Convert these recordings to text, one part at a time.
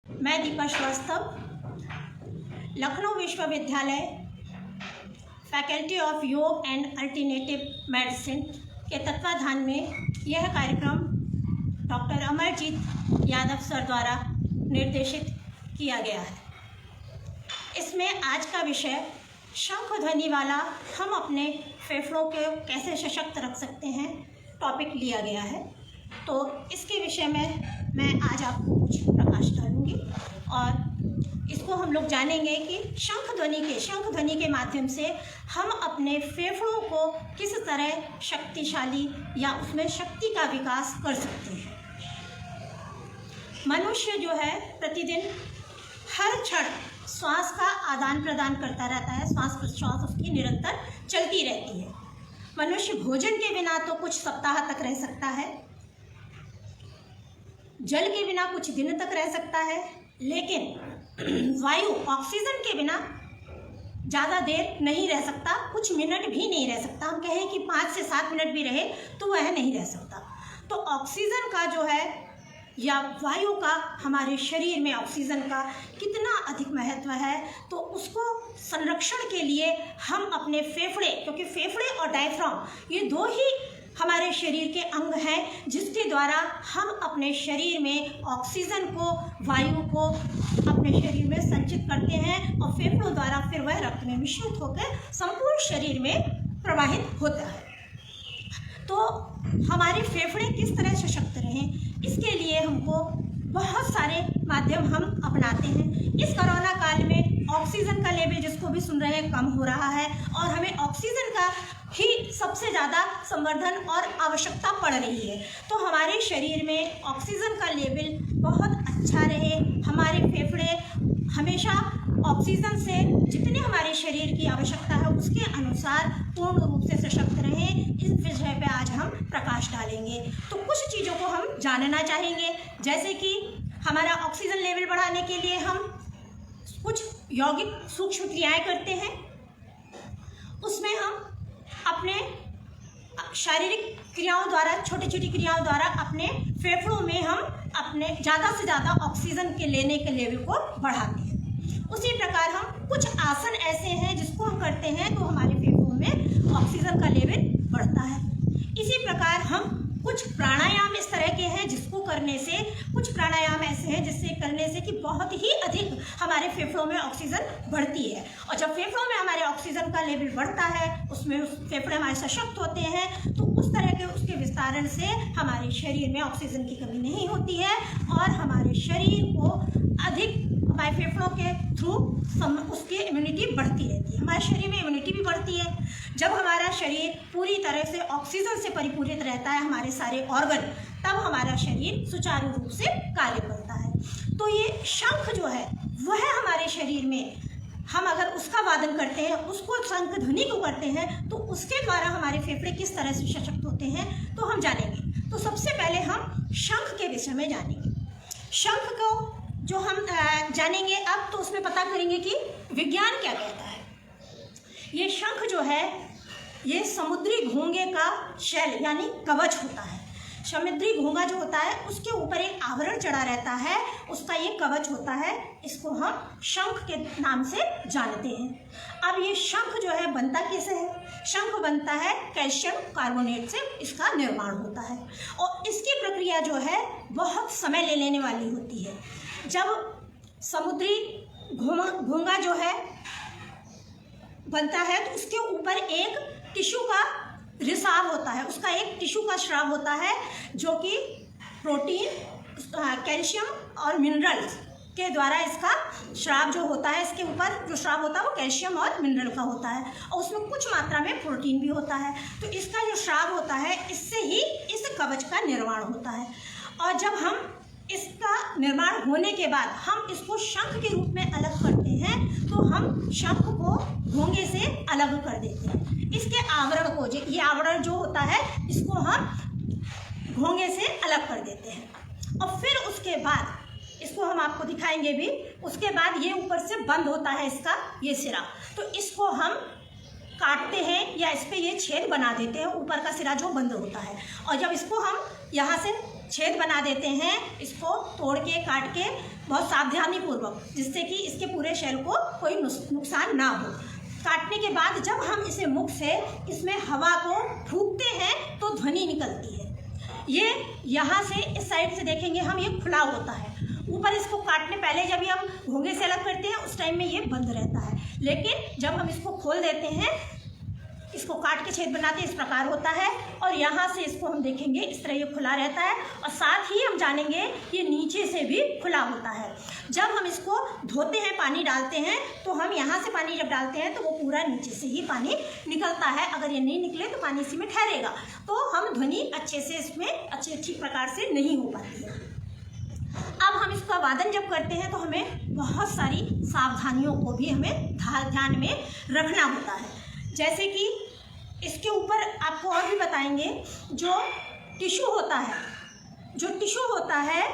मैं दीपा श्रीवास्तव, लखनऊ विश्वविद्यालय faculty of योग एंड अल्टरनेटिव मेडिसिन के तत्वाधान में यह कार्यक्रम डॉक्टर अमरजीत यादव सर द्वारा निर्देशित किया गया है। इसमें आज का विषय शंख ध्वनि वाला हम अपने फेफड़ों को कैसे सशक्त रख सकते हैं टॉपिक लिया गया है। तो इसके विषय में मैं आज आपको कुछ प्रकाश डालूंगी और इसको हम लोग जानेंगे कि शंख ध्वनि के माध्यम से हम अपने फेफड़ों को किस तरह शक्तिशाली या उसमें शक्ति का विकास कर सकते हैं। मनुष्य जो है प्रतिदिन हर क्षण श्वास का आदान प्रदान करता रहता है, श्वास प्रश्वास उसकी निरंतर चलती रहती है। मनुष्य भोजन के बिना तो कुछ सप्ताह तक रह सकता है, जल के बिना कुछ दिन तक रह सकता है, लेकिन वायु ऑक्सीजन के बिना ज़्यादा देर नहीं रह सकता, कुछ मिनट भी नहीं रह सकता। हम कहें कि 5 से 7 मिनट भी रहे तो वह नहीं रह सकता। तो ऑक्सीजन का जो है या वायु का हमारे शरीर में ऑक्सीजन का कितना अधिक महत्व है, तो उसको संरक्षण के लिए हम अपने फेफड़े, क्योंकि फेफड़े और डायफ्राम ये दो ही हमारे शरीर के अंग हैं जिसके द्वारा हम अपने शरीर में ऑक्सीजन को, वायु को अपने शरीर में संचित करते हैं और फेफड़ों द्वारा फिर वह रक्त में मिश्रित होकर संपूर्ण शरीर में प्रवाहित होता है। तो हमारे फेफड़े किस तरह सशक्त रहें, इसके लिए हमको बहुत सारे माध्यम हम अपनाते हैं। इस कोरोना काल में ऑक्सीजन का लेवल, जिसको भी सुन रहे हैं, कम हो रहा है और हमें ऑक्सीजन का ही सबसे ज़्यादा संवर्धन और आवश्यकता पड़ रही है। तो हमारे शरीर में ऑक्सीजन का लेवल बहुत अच्छा रहे, हमारे फेफड़े हमेशा ऑक्सीजन से जितनी हमारे शरीर की आवश्यकता है उसके अनुसार पूर्ण रूप से सशक्त रहें, इस विषय पे आज हम प्रकाश डालेंगे। तो कुछ चीज़ों को हम जानना चाहेंगे, जैसे कि हमारा ऑक्सीजन लेवल बढ़ाने के लिए हम कुछ यौगिक सूक्ष्म क्रियाएं करते हैं। उसमें हम अपने शारीरिक क्रियाओं द्वारा, छोटी छोटी क्रियाओं द्वारा अपने फेफड़ों में हम अपने ज़्यादा से ज़्यादा ऑक्सीजन के लेने के लेवल को बढ़ाते हैं। उसी प्रकार हम कुछ आसन ऐसे हैं जिसको हम करते हैं तो हमारे फेफड़ों में ऑक्सीजन का लेवल बढ़ता है। इसी प्रकार हम कुछ प्राणायाम इस तरह के हैं जिसको करने से, कुछ प्राणायाम ऐसे हैं जिससे करने से कि बहुत ही अधिक हमारे फेफड़ों में ऑक्सीजन बढ़ती है। और जब फेफड़ों में हमारे ऑक्सीजन का लेवल बढ़ता है, उसमें फेफड़े हमारे सशक्त होते हैं, तो उस तरह के उसके विस्तारण से हमारे शरीर में ऑक्सीजन की कमी नहीं होती है और हमारे शरीर को अधिक हमारे फेफड़ों के थ्रू उसकी इम्यूनिटी बढ़ती रहती है। हमारे शरीर में इम्यूनिटी भी बढ़ती है। जब हमारा शरीर पूरी तरह से ऑक्सीजन से परिपूरित रहता है, हमारे सारे ऑर्गन, तब हमारा शरीर सुचारू रूप से कार्य करता है। तो ये शंख जो है वह हमारे शरीर में, हम अगर उसका वादन करते हैं, उसको शंख ध्वनि को करते हैं, तो उसके द्वारा हमारे फेफड़े किस तरह से सशक्त होते हैं तो हम जानेंगे। तो सबसे पहले हम शंख के विषय में जानेंगे। शंख को जो हम जानेंगे अब, तो उसमें पता करेंगे कि विज्ञान क्या कहता है। ये शंख जो है ये समुद्री घोंगे का शैल यानी कवच होता है। समुद्री घोंगा जो होता है उसके ऊपर एक आवरण चढ़ा रहता है, उसका ये कवच होता है। इसको हम शंख के नाम से जानते हैं। अब ये शंख जो है बनता कैसे है? शंख बनता है कैल्शियम कार्बोनेट से, इसका निर्माण होता है और इसकी प्रक्रिया जो है बहुत समय लेने वाली होती है। जब समुद्री घोंगा जो है बनता है तो उसके ऊपर एक टिश्यू का रिसाव होता है, उसका एक टिश्यू का स्राव होता है जो कि प्रोटीन, कैल्शियम और मिनरल्स के द्वारा इसका स्राव जो होता है, इसके ऊपर जो स्राव होता है वो कैल्शियम और मिनरल का होता है और उसमें कुछ मात्रा में प्रोटीन भी होता है। तो इसका जो स्राव होता है इससे ही इस कवच का निर्माण होता है। और जब हम इसका निर्माण होने के बाद हम इसको शंख के रूप में अलग करते हैं, तो हम शंख को घोंगे से अलग कर देते हैं। इसके आवरण को, ये आवरण जो होता है इसको हम घोंगे से अलग कर देते हैं और फिर उसके बाद इसको हम आपको दिखाएंगे भी। उसके बाद ये ऊपर से बंद होता है इसका ये सिरा, तो इसको हम काटते हैं या इस पर ये छेद बना देते हैं, ऊपर का सिरा जो बंद होता है। और जब इसको हम यहाँ से छेद बना देते हैं, इसको तोड़ के काट के बहुत सावधानी पूर्वक, जिससे कि इसके पूरे शेल को कोई नुकसान ना हो। काटने के बाद जब हम इसे मुख से इसमें हवा को फूंकते हैं तो ध्वनि निकलती है। ये यहाँ से इस साइड से देखेंगे हम, ये खुला होता है। ऊपर इसको काटने पहले जब भी हम घोंघे से अलग करते हैं उस टाइम में ये बंद रहता है, लेकिन जब हम इसको खोल देते हैं, इसको काट के छेद बनाते हैं, इस प्रकार होता है। और यहाँ से इसको हम देखेंगे इस तरह ये खुला रहता है, और साथ ही हम जानेंगे ये नीचे से भी खुला होता है। जब हम इसको धोते हैं, पानी डालते हैं, तो हम यहाँ से पानी जब डालते हैं तो वो पूरा नीचे से ही पानी निकलता है। अगर ये नहीं निकले तो पानी इसी में ठहरेगा, तो हम ध्वनि अच्छे से इसमें अच्छी प्रकार से नहीं हो पाती है। अब हम इसका वादन जब करते हैं तो हमें बहुत सारी सावधानियों को भी हमें ध्यान में रखना होता है। जैसे कि इसके ऊपर आपको और भी बताएंगे, जो टिश्यू होता है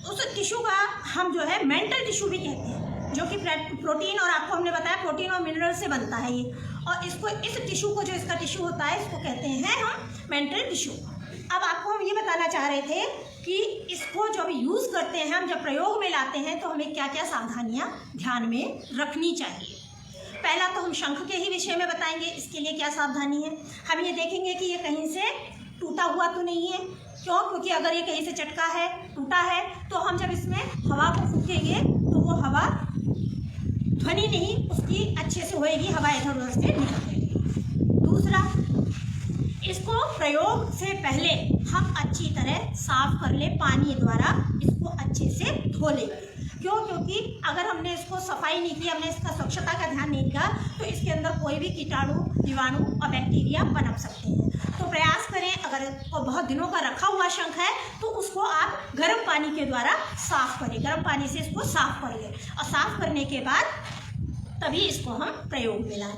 उस टिश्यू का हम जो है मेंटल टिश्यू भी कहते हैं, जो कि प्रोटीन, और आपको हमने बताया प्रोटीन और मिनरल से बनता है ये। और इसको, इस टिश्यू को, जो इसका टिश्यू होता है, इसको कहते हैं हम मेंटल टिश्यू। अब आपको हम ये बताना चाह रहे थे कि इसको जब यूज़ करते हैं, हम जब प्रयोग में लाते हैं, तो हमें क्या क्या सावधानियाँ ध्यान में रखनी चाहिए। पहला तो हम शंख के ही विषय में बताएंगे, इसके लिए क्या सावधानी है। हम ये देखेंगे कि ये कहीं से टूटा हुआ तो नहीं है। क्यों? क्योंकि अगर ये कहीं से चटका है, टूटा है, तो हम जब इसमें हवा को फूंकेंगे तो वो हवा ध्वनि नहीं उसकी अच्छे से होएगी, हवा इधर उधर से निकलेगी। दूसरा, इसको प्रयोग से पहले हम अच्छी तरह साफ कर ले, पानी द्वारा इसको अच्छे से धो लेंगे। क्यों? क्योंकि अगर हमने इसको सफाई नहीं की, हमने इसका स्वच्छता का ध्यान नहीं दिया, तो इसके अंदर कोई भी कीटाणु, जीवाणु और बैक्टीरिया पनप सकते हैं। तो प्रयास करें, अगर बहुत दिनों का रखा हुआ शंख है तो उसको आप गर्म पानी के द्वारा साफ करें, गर्म पानी से इसको साफ करिए, और साफ करने के बाद तभी इसको हम प्रयोग में लाएं।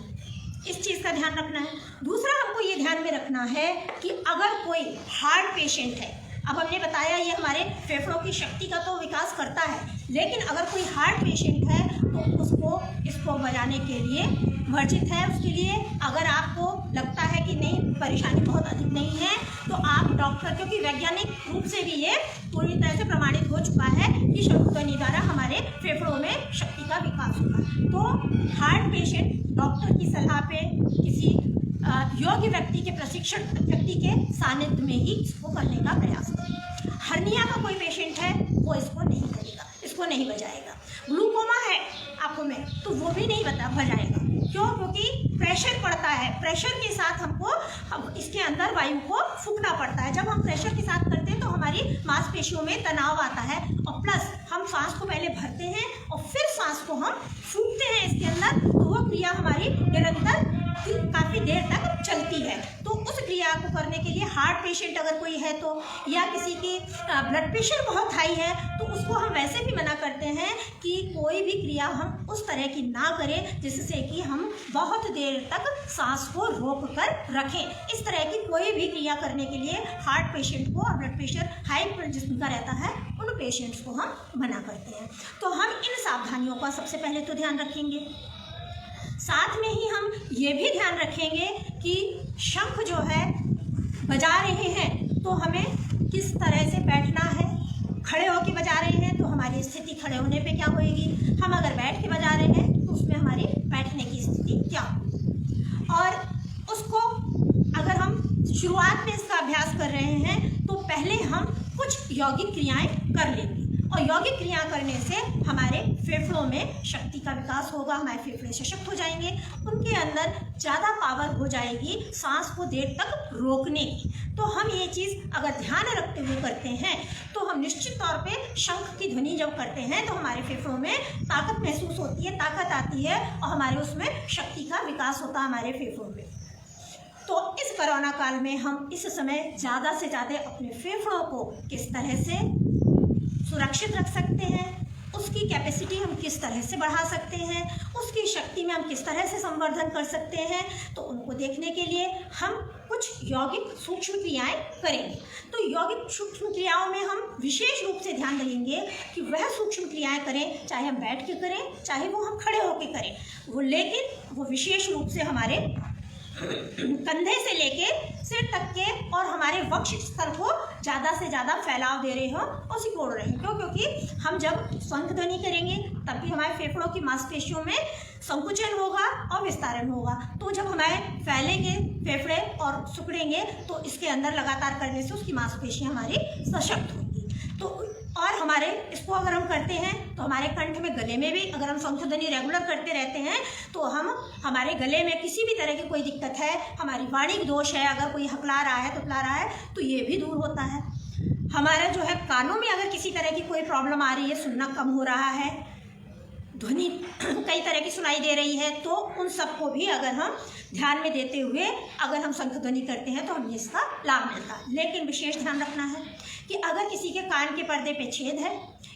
इस चीज़ का ध्यान रखना है। दूसरा, हमको ये ध्यान में रखना है कि अगर कोई हार्ट पेशेंट है, अब हमने बताया ये हमारे फेफड़ों की शक्ति का तो विकास करता है, लेकिन अगर कोई हार्ट पेशेंट है तो उसको इसको बजाने के लिए वर्जित है। उसके लिए अगर आपको लगता है कि नहीं, परेशानी बहुत अधिक नहीं है, तो आप डॉक्टर, क्योंकि वैज्ञानिक रूप से भी ये पूरी तरह से प्रमाणित हो चुका है कि शंख ध्वनि द्वारा हमारे फेफड़ों में शक्ति का विकास होगा। तो हार्ट पेशेंट डॉक्टर की सलाह पे, किसी योग्य व्यक्ति के प्रशिक्षण व्यक्ति के सानिध्य में ही इसको करने का प्रयास करें। हर्निया का कोई पेशेंट है वो इसको नहीं करेगा, इसको नहीं बजाएगा। ग्लूकोमा है आंखों में तो वो भी नहीं बजाएगा। क्यों? क्योंकि प्रेशर पड़ता है, प्रेशर के साथ हमको इसके अंदर वायु को फूंकना पड़ता है। जब हम प्रेशर के साथ करते हैं तो हमारी मांसपेशियों में तनाव आता है, और प्लस हम सांस को पहले भरते हैं और फिर सांस को हम फूंकते हैं इसके अंदर, तो वो क्रिया हमारी निरंतर काफ़ी देर तक चलती है। तो उस क्रिया को करने के लिए हार्ट पेशेंट अगर कोई है तो, या किसी की ब्लड प्रेशर बहुत हाई है, तो उसको हम वैसे भी मना करते हैं कि कोई भी क्रिया हम उस तरह की ना करें जिससे कि हम बहुत देर तक सांस को रोक कर रखें। इस तरह की कोई भी क्रिया करने के लिए हार्ट पेशेंट को, और ब्लड प्रेशर हाई जिसका रहता है, उन पेशेंट्स को हम मना करते हैं। तो हम इन सावधानियों का सबसे पहले तो ध्यान रखेंगे। साथ में ही हम ये भी ध्यान रखेंगे कि शंख जो है बजा रहे हैं तो हमें किस तरह से बैठना है। खड़े होकर बजा रहे हैं तो हमारी स्थिति खड़े होने पे क्या होएगी, हम अगर बैठ के बजा रहे हैं तो उसमें हमारी बैठने की स्थिति क्या होगी। और उसको अगर हम शुरुआत में इसका अभ्यास कर रहे हैं तो पहले हम कुछ यौगिक क्रियाएं कर लेंगे, और यौगिक क्रिया करने से हमारे फेफड़ों में शक्ति का विकास होगा, हमारे फेफड़े सशक्त हो जाएंगे, उनके अंदर ज़्यादा पावर हो जाएगी सांस को देर तक रोकने की। तो हम ये चीज़ अगर ध्यान रखते हुए करते हैं तो हम निश्चित तौर पे शंख की ध्वनि जब करते हैं तो हमारे फेफड़ों में ताकत महसूस होती है, ताकत आती है, और हमारे उसमें शक्ति का विकास होता है हमारे फेफड़ों में। तो इस कोरोना काल में हम इस समय ज़्यादा से ज़्यादा अपने फेफड़ों को किस तरह से सुरक्षित रख सकते हैं, उसकी कैपेसिटी हम किस तरह से बढ़ा सकते हैं, उसकी शक्ति में हम किस तरह से संवर्धन कर सकते हैं, तो उनको देखने के लिए हम कुछ यौगिक सूक्ष्म क्रियाएं करेंगे। तो यौगिक सूक्ष्म क्रियाओं में हम विशेष रूप से ध्यान देंगे कि वह सूक्ष्म क्रियाएं करें, चाहे हम बैठ के करें, चाहे वो हम खड़े होकर करें, वो लेकिन वो विशेष रूप से हमारे कंधे से लेके सिर तक के और हमारे वक्ष स्थल को ज़्यादा से ज़्यादा फैलाव दे रहे हो और सिकोड़ रहे हैं। क्यों? क्योंकि हम जब शंख ध्वनि करेंगे तब भी हमारे फेफड़ों की मांसपेशियों में संकुचन होगा और विस्तारण होगा। तो जब हमारे फैलेंगे फेफड़े और सिकुड़ेंगे तो इसके अंदर लगातार करने से उसकी मांसपेशियां हमारी सशक्त होंगी। तो और हमारे इसको अगर हम करते हैं तो हमारे कंठ में, गले में भी अगर हम शंख ध्वनि रेगुलर करते रहते हैं तो हमारे गले में किसी भी तरह की कोई दिक्कत है, हमारी वाणी दोष है, अगर कोई हकला रहा है तुतला रहा है तो ये भी दूर होता है। हमारा जो है कानों में अगर किसी तरह की कोई प्रॉब्लम आ रही है, सुनना कम हो रहा है, ध्वनि कई तरह की सुनाई दे रही है, तो उन सबको भी अगर हम ध्यान में देते हुए अगर हम शंख ध्वनि करते हैं तो हमें इसका लाभ मिलता है। लेकिन विशेष ध्यान रखना है कि अगर किसी के कान के पर्दे पे छेद है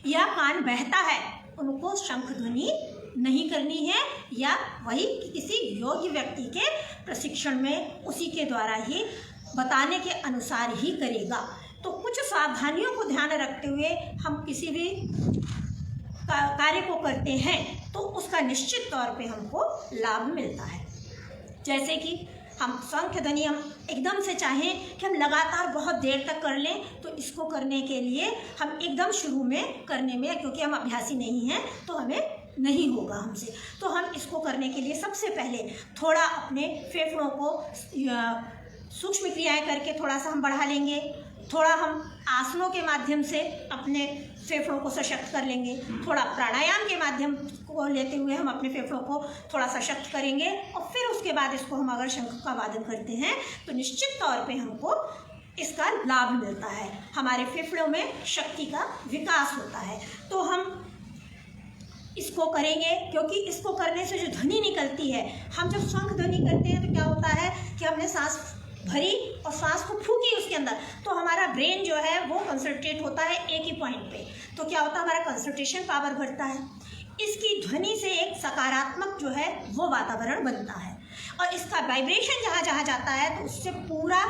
या कान बहता है, उनको शंख ध्वनि नहीं करनी है, या वही किसी योग्य व्यक्ति के प्रशिक्षण में उसी के द्वारा ही बताने के अनुसार ही करेगा। तो कुछ सावधानियों को ध्यान रखते हुए हम किसी भी कार्य को करते हैं तो उसका निश्चित तौर पे हमको लाभ मिलता है। जैसे कि हम शंख ध्वनि हम एकदम से चाहें कि हम लगातार बहुत देर तक कर लें, तो इसको करने के लिए हम एकदम शुरू में करने में, क्योंकि हम अभ्यासी नहीं हैं तो हमें नहीं होगा हमसे, तो हम इसको करने के लिए सबसे पहले थोड़ा अपने फेफड़ों को सूक्ष्म क्रियाएं करके थोड़ा सा हम बढ़ा लेंगे। थोड़ा हम आसनों के माध्यम से अपने फेफड़ों को सशक्त कर लेंगे। थोड़ा प्राणायाम के माध्यम को लेते हुए हम अपने फेफड़ों को थोड़ा सशक्त करेंगे, और फिर उसके बाद इसको हम अगर शंख का वादन करते हैं तो निश्चित तौर पे हमको इसका लाभ मिलता है, हमारे फेफड़ों में शक्ति का विकास होता है। तो हम इसको करेंगे, क्योंकि इसको करने से जो ध्वनि निकलती है, हम जब शंख ध्वनि करते हैं तो क्या होता है कि हमने सांस भरी और सांस को फूकी उसके अंदर, तो हमारा ब्रेन जो है वो कंसंट्रेट होता है एक ही पॉइंट पे, तो क्या होता है हमारा कंसंट्रेशन पावर बढ़ता है। इसकी ध्वनि से एक सकारात्मक जो है वो वातावरण बनता है, और इसका वाइब्रेशन जहाँ जहाँ जाता है तो उससे पूरा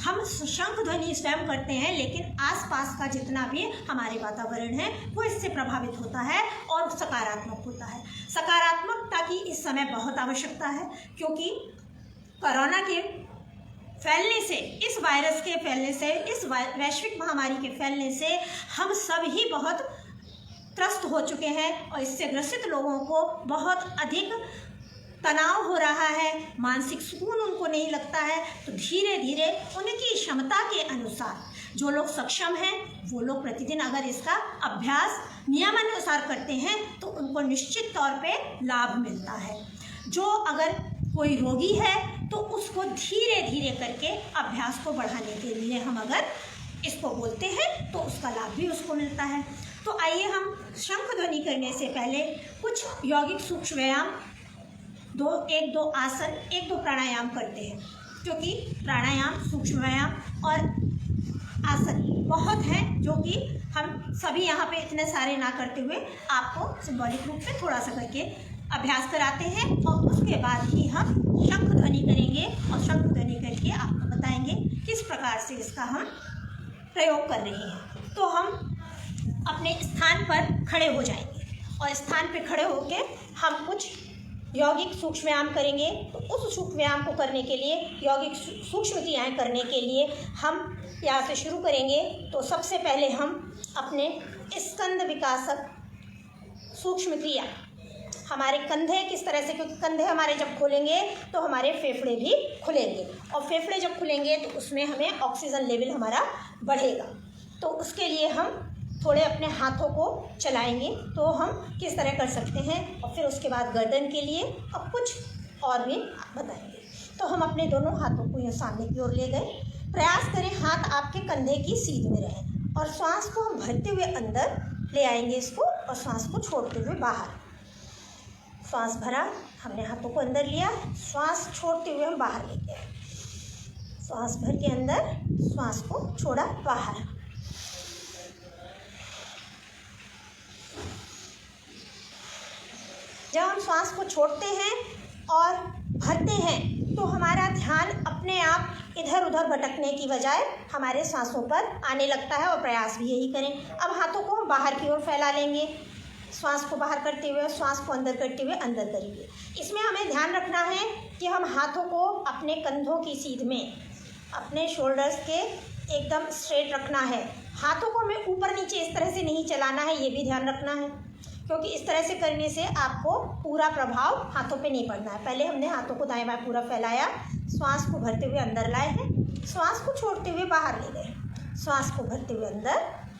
हम शंख ध्वनि स्वयं करते हैं, लेकिन आसपास का जितना भी हमारे वातावरण है वो इससे प्रभावित होता है और सकारात्मक होता है। सकारात्मकता की इस समय बहुत आवश्यकता है, क्योंकि कोरोना के फैलने से, इस वायरस के फैलने से, इस वैश्विक महामारी के फैलने से हम सब ही बहुत त्रस्त हो चुके हैं, और इससे ग्रसित लोगों को बहुत अधिक तनाव हो रहा है, मानसिक सुकून उनको नहीं लगता है। तो धीरे धीरे उनकी क्षमता के अनुसार जो लोग सक्षम हैं वो लोग प्रतिदिन अगर इसका अभ्यास नियमानुसार करते हैं तो उनको निश्चित तौर पे लाभ मिलता है। जो अगर कोई रोगी है तो उसको धीरे धीरे करके अभ्यास को बढ़ाने के लिए हम अगर इसको बोलते हैं तो उसका लाभ भी उसको मिलता है। तो आइए हम शंख ध्वनि करने से पहले कुछ यौगिक सूक्ष्म व्यायाम, एक दो आसन, एक दो प्राणायाम करते हैं, क्योंकि प्राणायाम, सूक्ष्म व्यायाम और आसन बहुत हैं जो कि हम सभी यहाँ पे इतने सारे ना करते हुए आपको सिंबॉलिक रूप से थोड़ा सा करके अभ्यास कराते हैं, और उसके बाद ही हम शंख ध्वनि करेंगे और शंख ध्वनि करके आपको बताएंगे किस प्रकार से इसका हम प्रयोग कर रहे हैं। तो हम अपने स्थान पर खड़े हो जाएंगे, और स्थान पर खड़े होकर हम कुछ यौगिक सूक्ष्म व्यायाम करेंगे। तो उस सूक्ष्म व्यायाम को करने के लिए, यौगिक सूक्ष्म क्रियाएँ करने के लिए हम यहाँ से शुरू करेंगे। तो सबसे पहले हम अपने स्कंद विकासक सूक्ष्म क्रिया, हमारे कंधे किस तरह से, क्योंकि कंधे हमारे जब खोलेंगे तो हमारे फेफड़े भी खुलेंगे, और फेफड़े जब खुलेंगे तो उसमें हमें ऑक्सीजन लेवल हमारा बढ़ेगा। तो उसके लिए हम थोड़े अपने हाथों को चलाएंगे, तो हम किस तरह कर सकते हैं, और फिर उसके बाद गर्दन के लिए और कुछ और भी बताएंगे। तो हम अपने दोनों हाथों को यहाँ सामने की ओर ले गए। प्रयास करें हाथ आपके कंधे की सीध में रहें, और श्वास को हम भरते हुए अंदर ले आएंगे इसको, और श्वास को छोड़ते हुए बाहर। श्वास भरा, हमने हाथों को अंदर लिया, श्वास छोड़ते हुए हम बाहर लेके आए। श्वास भर के अंदर, श्वास को छोड़ा बाहर। जब हम श्वास को छोड़ते हैं और भरते हैं तो हमारा ध्यान अपने आप इधर उधर भटकने की बजाय हमारे सांसों पर आने लगता है, और प्रयास भी यही करें। अब हाथों को हम बाहर की ओर फैला लेंगे, श्वास को बाहर करते हुए, श्वास को अंदर करते हुए अंदर करेंगे। इसमें हमें ध्यान रखना है कि हम हाथों को अपने कंधों की सीध में अपने शोल्डर्स के एकदम स्ट्रेट रखना है। हाथों को हमें ऊपर नीचे इस तरह से नहीं चलाना है, ये भी ध्यान रखना है, क्योंकि इस तरह से करने से आपको पूरा प्रभाव हाथों पे नहीं पड़ना है। पहले हमने हाथों को दाएं बाएं पूरा फैलाया, श्वास को भरते हुए अंदर लाए हैं, श्वास को छोड़ते हुए बाहर ले गए, श्वास को भरते हुए अंदर,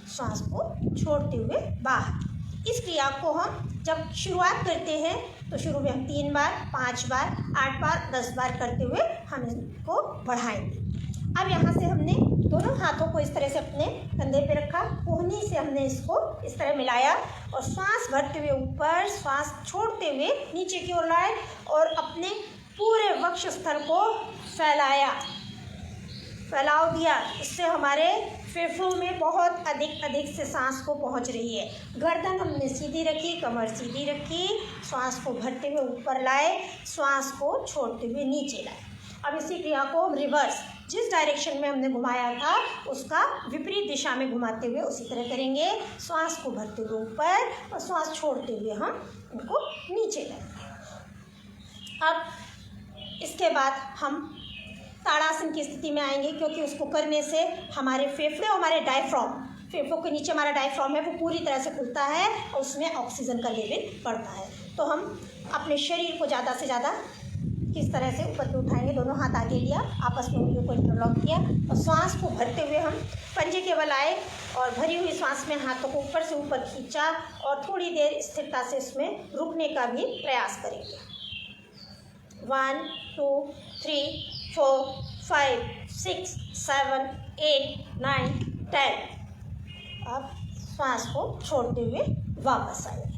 श्वास को छोड़ते हुए बाहर। इस क्रिया को हम जब शुरुआत करते हैं तो शुरू में हम 3 बार, 5 बार, 8 बार, 10 बार करते हुए हम इसको बढ़ाएंगे। अब यहाँ से हमने दोनों हाथों को इस तरह से अपने कंधे पे रखा, कोहनी से हमने इसको इस तरह मिलाया और श्वास भरते हुए ऊपर, श्वास छोड़ते हुए नीचे की ओर लाए और अपने पूरे वक्ष स्थल को फैलाव दिया। इससे हमारे फेफड़ों में बहुत अधिक से सांस को पहुंच रही है। गर्दन हमने सीधी रखी, कमर सीधी रखी, श्वास को भरते हुए ऊपर लाए, श्वास को छोड़ते हुए नीचे लाए। अब इसी क्रिया को हम रिवर्स, जिस डायरेक्शन में हमने घुमाया था उसका विपरीत दिशा में घुमाते हुए उसी तरह करेंगे। श्वास को भरते हुए ऊपर और श्वास छोड़ते हुए हम उनको नीचे लाएंगे। अब इसके बाद हम ताड़ासन की स्थिति में आएंगे, क्योंकि उसको करने से हमारे फेफड़े और हमारे डायफ्राम, फेफड़ों के नीचे हमारा डायफ्राम है वो पूरी तरह से खुलता है और उसमें ऑक्सीजन का लेवल बढ़ता है। तो हम अपने शरीर को ज़्यादा से ज़्यादा किस तरह से ऊपर के उठाएंगे, दोनों हाथ आगे लिया, आपस में उंगलियों को इंटरलॉक किया और श्वास को भरते हुए हम पंजे के बल आए और भरी हुई श्वास में हाथों को ऊपर से ऊपर खींचा और थोड़ी देर स्थिरता से इसमें रुकने का भी प्रयास करेंगे। 1 2 3 4 5 6 7 8 9 10। अब श्वास को छोड़ते हुए वापस आएंगे।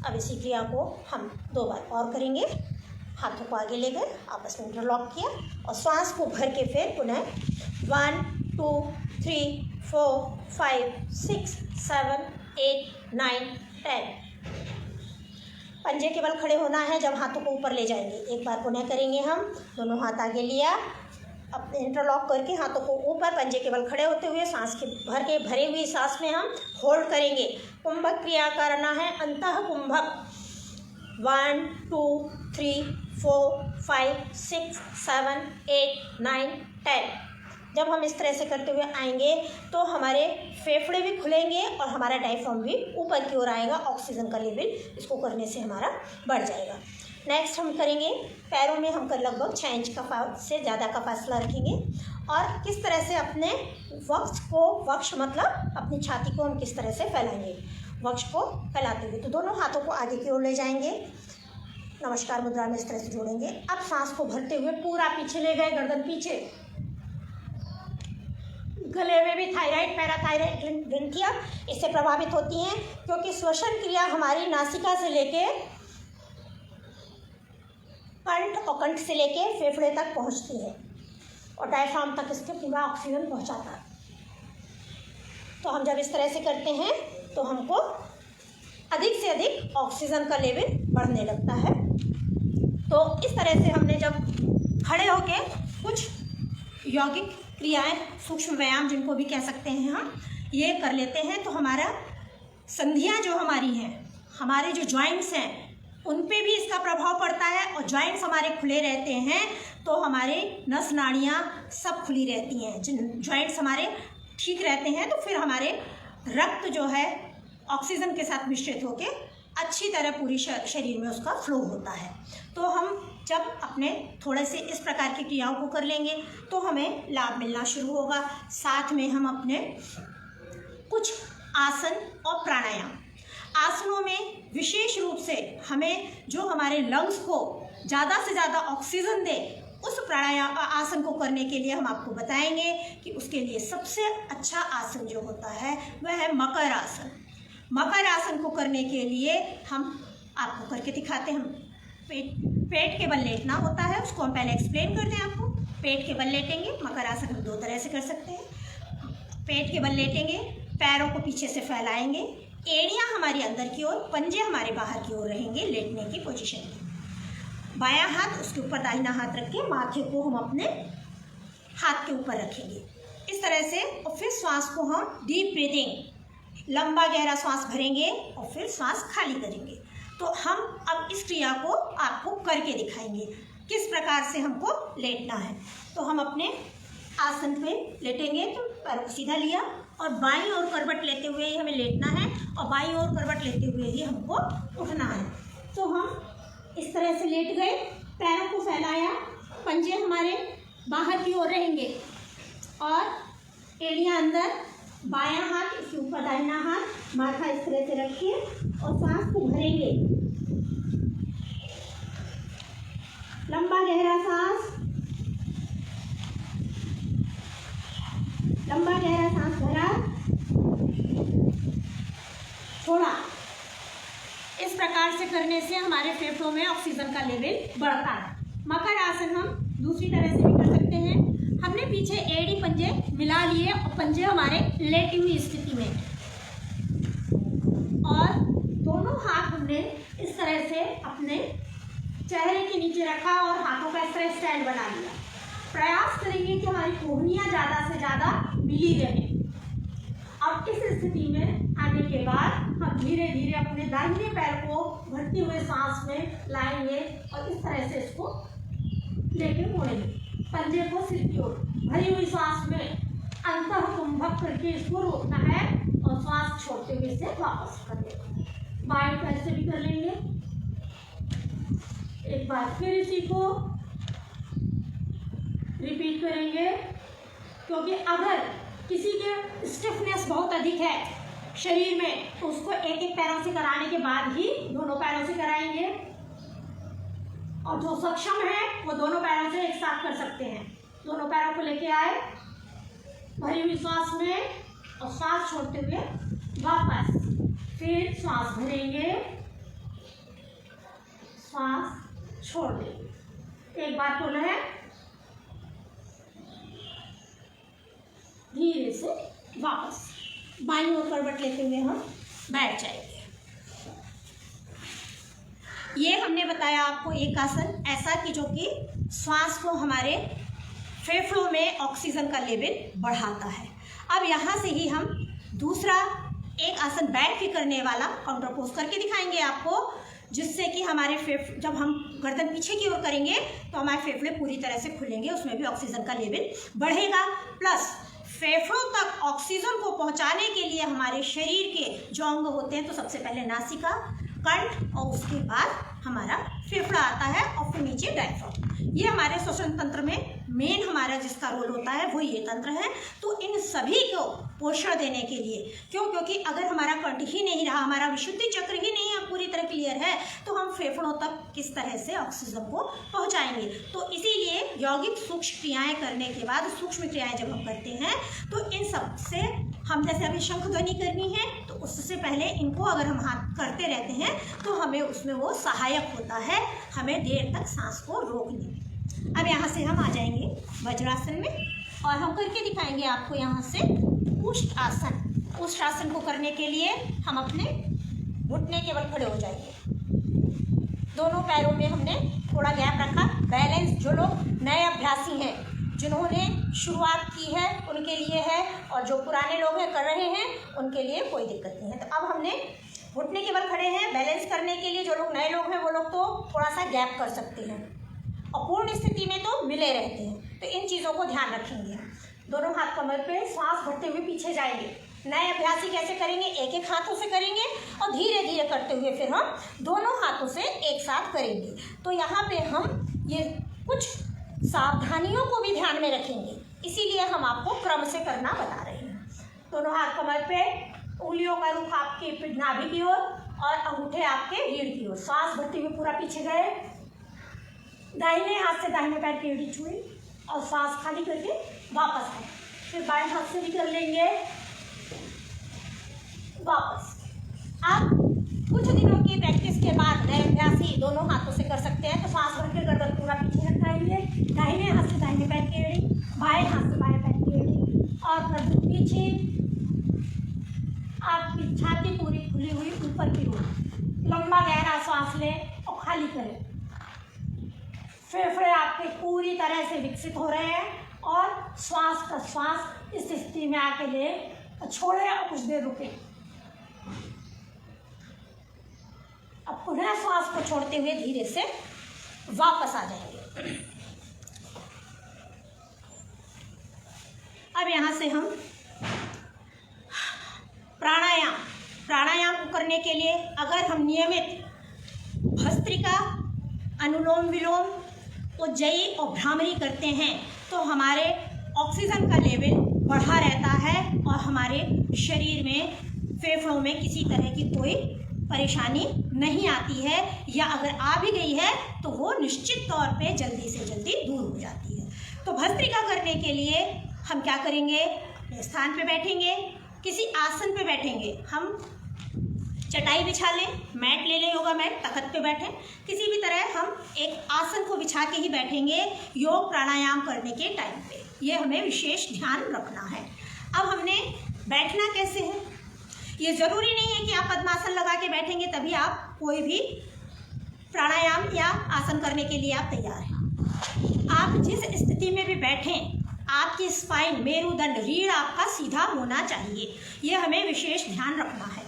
अब इसी क्रिया को हम 2 बार और करेंगे। हाथों को आगे ले गए, आपस में इंटरलॉक किया और श्वास को भर के फिर पुनः 1 2 3 4 5 6 7 8 9 10। पंजे के बल खड़े होना है जब हाथों को ऊपर ले जाएंगे। एक बार पुनः करेंगे हम, दोनों हाथ आगे लिया, अपने इंटरलॉक करके हाथों को ऊपर पंजे के बल खड़े होते हुए सांस के भरी हुई सांस में हम होल्ड करेंगे। कुंभक क्रिया करना है, अंतः कुंभक। 1 2 3 4 5 6 7 8 9 10। जब हम इस तरह से करते हुए आएंगे तो हमारे फेफड़े भी खुलेंगे और हमारा डायफ्राम भी ऊपर की ओर आएगा, ऑक्सीजन का लेवल इसको करने से हमारा बढ़ जाएगा। नेक्स्ट हम करेंगे, पैरों में हम लगभग 6 इंच से ज़्यादा का फासला रखेंगे और किस तरह से अपने वक्ष मतलब अपनी छाती को हम किस तरह से फैलाएंगे, वक्ष को फैलाते हुए। तो दोनों हाथों को आगे की ओर ले जाएंगे, नमस्कार मुद्रा में इस तरह से जोड़ेंगे। अब सांस को भरते हुए पूरा पीछे ले गए, गर्दन पीछे, गले में भी थायराइड पैराथायराइड ग्रंथियाँ इससे प्रभावित होती हैं, क्योंकि श्वसन क्रिया हमारी नासिका से लेके कंठ और कंठ से लेके फेफड़े तक पहुंचती है और डायफ्राम तक इसके पूरा ऑक्सीजन पहुंचाता है। तो हम जब इस तरह से करते हैं तो हमको अधिक से अधिक ऑक्सीजन का लेवल बढ़ने लगता है। तो इस तरह से हमने जब खड़े होके कुछ यौगिक क्रियाएं, सूक्ष्म व्यायाम जिनको भी कह सकते हैं हम, ये कर लेते हैं तो हमारा संधियां जो हमारी हैं, हमारे जो जॉइंट्स हैं उन पे भी इसका प्रभाव पड़ता है और जॉइंट्स हमारे खुले रहते हैं तो हमारे नस नाड़ियाँ सब खुली रहती हैं। जॉइंट्स हमारे ठीक रहते हैं तो फिर हमारे रक्त जो है ऑक्सीजन के साथ मिश्रित होकर अच्छी तरह पूरी शरीर में उसका फ्लो होता है। तो हम जब अपने थोड़े से इस प्रकार की क्रियाओं को कर लेंगे तो हमें लाभ मिलना शुरू होगा। साथ में हम अपने कुछ आसन और प्राणायाम, आसनों में विशेष रूप से हमें जो हमारे लंग्स को ज़्यादा से ज़्यादा ऑक्सीजन दे, उस प्राणायाम आसन को करने के लिए हम आपको बताएंगे कि उसके लिए सबसे अच्छा आसन जो होता है वह है मकर आसन। मकर आसन को करने के लिए हम आपको करके दिखाते हैं। हम पेट के बल लेटना होता है, उसको हम पहले एक्सप्लेन करते हैं आपको। पेट के बल लेटेंगे, मकर आसन हम 2 तरह से कर सकते हैं। पेट के बल लेटेंगे, पैरों को पीछे से फैलाएंगे, एड़ियाँ हमारी अंदर की ओर, पंजे हमारे बाहर की ओर रहेंगे लेटने की पोजीशन में। बायां हाथ उसके ऊपर दाहिना हाथ रख के माथे को हम अपने हाथ के ऊपर रखेंगे इस तरह से। और फिर श्वास को हम डीप ब्रीदिंग, लंबा गहरा श्वास भरेंगे और फिर श्वास खाली करेंगे। तो हम अब इस क्रिया को आपको करके दिखाएंगे किस प्रकार से हमको लेटना है। तो हम अपने आसन पे लेटेंगे तो पैरों को सीधा लिया और बाईं ओर करवट लेते हुए ही हमें लेटना है और बाईं ओर करवट लेते हुए ही हमको उठना है। तो हम इस तरह से लेट गए, पैरों को फैलाया, पंजे हमारे बाहर की ओर रहेंगे और एड़ियाँ अंदर, बायां हाथ इसके ऊपर दाहिना हाथ, माथा इस तरह से रखिए और सांस को भरेंगे। लंबा गहरा सांस, लंबा गहरा सांस भरा, छोड़ा। इस प्रकार से करने से हमारे फेफड़ों में ऑक्सीजन का लेवल बढ़ता है। मकर आसन हम दूसरी तरह से भी कर सकते हैं। हमने पीछे एड़ी पंजे मिला लिए और पंजे हमारे लेटी हुई स्थिति में और दोनों हाथ हमने इस तरह से अपने चेहरे के नीचे रखा और हाथों का इस तरह स्टैंड बना लिया। प्रयास करेंगे कि हमारी कोहनियाँ ज़्यादा से ज़्यादा मिली रहें। अब इस स्थिति में आने के बाद हम धीरे धीरे अपने दाहिने पैर को भरते हुए सांस में लाएंगे और इस तरह से इसको लेके मोड़ेंगे। पंजे को सिर की ओर भरी हुई सांस में अंतः कुंभक करके इसको रोकना है और सांस छोड़ते हुए इसे वापस कर देना। बाएं पैर से भी कर लेंगे। एक बार फिर इसी को रिपीट करेंगे, क्योंकि अगर किसी के स्टिफनेस बहुत अधिक है शरीर में तो उसको एक एक पैरों से कराने के बाद ही दोनों पैरों से कराएंगे और जो सक्षम है वो दोनों पैरों से एक साथ कर सकते हैं। दोनों पैरों को लेके आए भरी हुई सांस में और सांस छोड़ते हुए वापस, फिर सांस भरेंगे, सांस छोड़ देंगे। एक बार बोला है, धीरे से वापस बाईं ओर करवट लेते हुए हम बैठ जाएंगे। ये हमने बताया आपको एक आसन ऐसा कि जो कि श्वास को हमारे फेफड़ों में ऑक्सीजन का लेवल बढ़ाता है। अब यहाँ से ही हम दूसरा एक आसन बैठ के करने वाला काउंटर पोज करके दिखाएंगे आपको, जिससे कि हमारे जब हम गर्दन पीछे की ओर करेंगे तो हमारे फेफड़े पूरी तरह से खुलेंगे, उसमें भी ऑक्सीजन का लेवल बढ़ेगा। प्लस फेफड़ों तक ऑक्सीजन को पहुंचाने के लिए हमारे शरीर के जो अंग होते हैं तो सबसे पहले नासिका, कंठ और उसके बाद हमारा फेफड़ा आता है और फिर नीचे डायफ्राम। ये हमारे श्वसन तंत्र में मेन हमारा जिसका रोल होता है वो ये तंत्र है। तो इन सभी को पोषण देने के लिए क्योंकि अगर हमारा कंठ ही नहीं रहा, हमारा विशुद्धि चक्र ही नहीं पूरी तरह क्लियर है तो हम फेफड़ों तक किस तरह से ऑक्सीजन को पहुंचाएंगे। तो इसीलिए यौगिक सूक्ष्म क्रियाएं करने के बाद सूक्ष्म क्रियाएं जब हम करते हैं तो इन सब से हम जैसे अभी शंख ध्वनि करनी है तो उससे पहले इनको अगर हम हाथ करते रहते हैं तो हमें उसमें वो सहायक होता है हमें देर तक सांस को रोकने में। अब यहाँ से हम आ जाएंगे वज्रासन में और हम करके दिखाएंगे आपको यहाँ से उष्ट आसन। उष्ट आसन को करने के लिए हम अपने घुटने के बल खड़े हो जाएंगे। दोनों पैरों में हमने थोड़ा गैप रखा। बैलेंस जो लोग नए अभ्यासी हैं, जिन्होंने शुरुआत की है उनके लिए है, और जो पुराने लोग हैं कर रहे हैं उनके लिए कोई दिक्कत नहीं है। तो अब हमने घुटने के बल खड़े हैं। बैलेंस करने के लिए जो लोग नए लोग हैं वो लोग तो थोड़ा सा गैप कर सकते हैं और पूर्ण स्थिति में तो मिले रहते हैं। तो इन चीज़ों को ध्यान रखेंगे। दोनों हाथ कमर पे सांस भरते हुए पीछे जाएंगे। नए अभ्यासी कैसे करेंगे? एक एक हाथों से करेंगे और धीरे धीरे करते हुए फिर हम दोनों हाथों से एक साथ करेंगे। तो यहाँ पे हम ये कुछ सावधानियों को भी ध्यान में रखेंगे, इसीलिए हम आपको क्रम से करना बता रहे हैं। दोनों हाथ कमर पे, उंगलियों का रुख आपके नाभि की ओर और अंगूठे आपके रीढ़ की ओर। सांस भरते हुए पूरा पीछे गए। दाहिने हाथ से दाहिने पैर की एड़ी छुई और सांस खाली करके वापस आए। फिर बाएं हाथ से भी कर लेंगे वापस। अब कुछ दिनों की प्रैक्टिस के बाद नए अभ्यासी दोनों हाथों से कर सकते हैं। तो सांस भर के गर्दन पूरा पीछे रखाएंगे। दाहिने हाथ से दाहिने पैर की एड़ी, बाएं हाथ से बाएं पैर की एड़ी और गर्दन पीछे, आपकी छाती पूरी खुली हुई ऊपर की ओर। लंबा गहरा सांस लें और खाली करें। फेफड़े आपके पूरी तरह से विकसित हो रहे हैं और श्वास का श्वास इस स्थिति में आके ले छोड़े और कुछ देर रुके। अब पुनः श्वास को छोड़ते हुए धीरे से वापस आ जाएंगे। यहाँ से हम प्राणायाम करने के लिए अगर हम नियमित भस्त्रिका, अनुलोम विलोम, उज्जयी और भ्रामरी करते हैं तो हमारे ऑक्सीजन का लेवल बढ़ा रहता है और हमारे शरीर में, फेफड़ों में किसी तरह की कोई परेशानी नहीं आती है, या अगर आ भी गई है तो वो निश्चित तौर पे जल्दी से जल्दी दूर हो जाती है। तो भस्त्रिका करने के लिए हम क्या करेंगे, स्थान पे बैठेंगे, किसी आसन पे बैठेंगे, हम चटाई बिछा लें, मैट ले लें, योगा मैट, तख्त पे बैठें, किसी भी तरह हम एक आसन को बिछा के ही बैठेंगे योग प्राणायाम करने के टाइम पे। ये हमें विशेष ध्यान रखना है। अब हमने बैठना कैसे है, ये ज़रूरी नहीं है कि आप पद्मासन लगा के बैठेंगे तभी आप कोई भी प्राणायाम या आसन करने के लिए आप तैयार हैं। आप जिस स्थिति में भी बैठें, आपकी स्पाइन, मेरुदंड, रीढ़ आपका सीधा होना चाहिए, ये हमें विशेष ध्यान रखना है।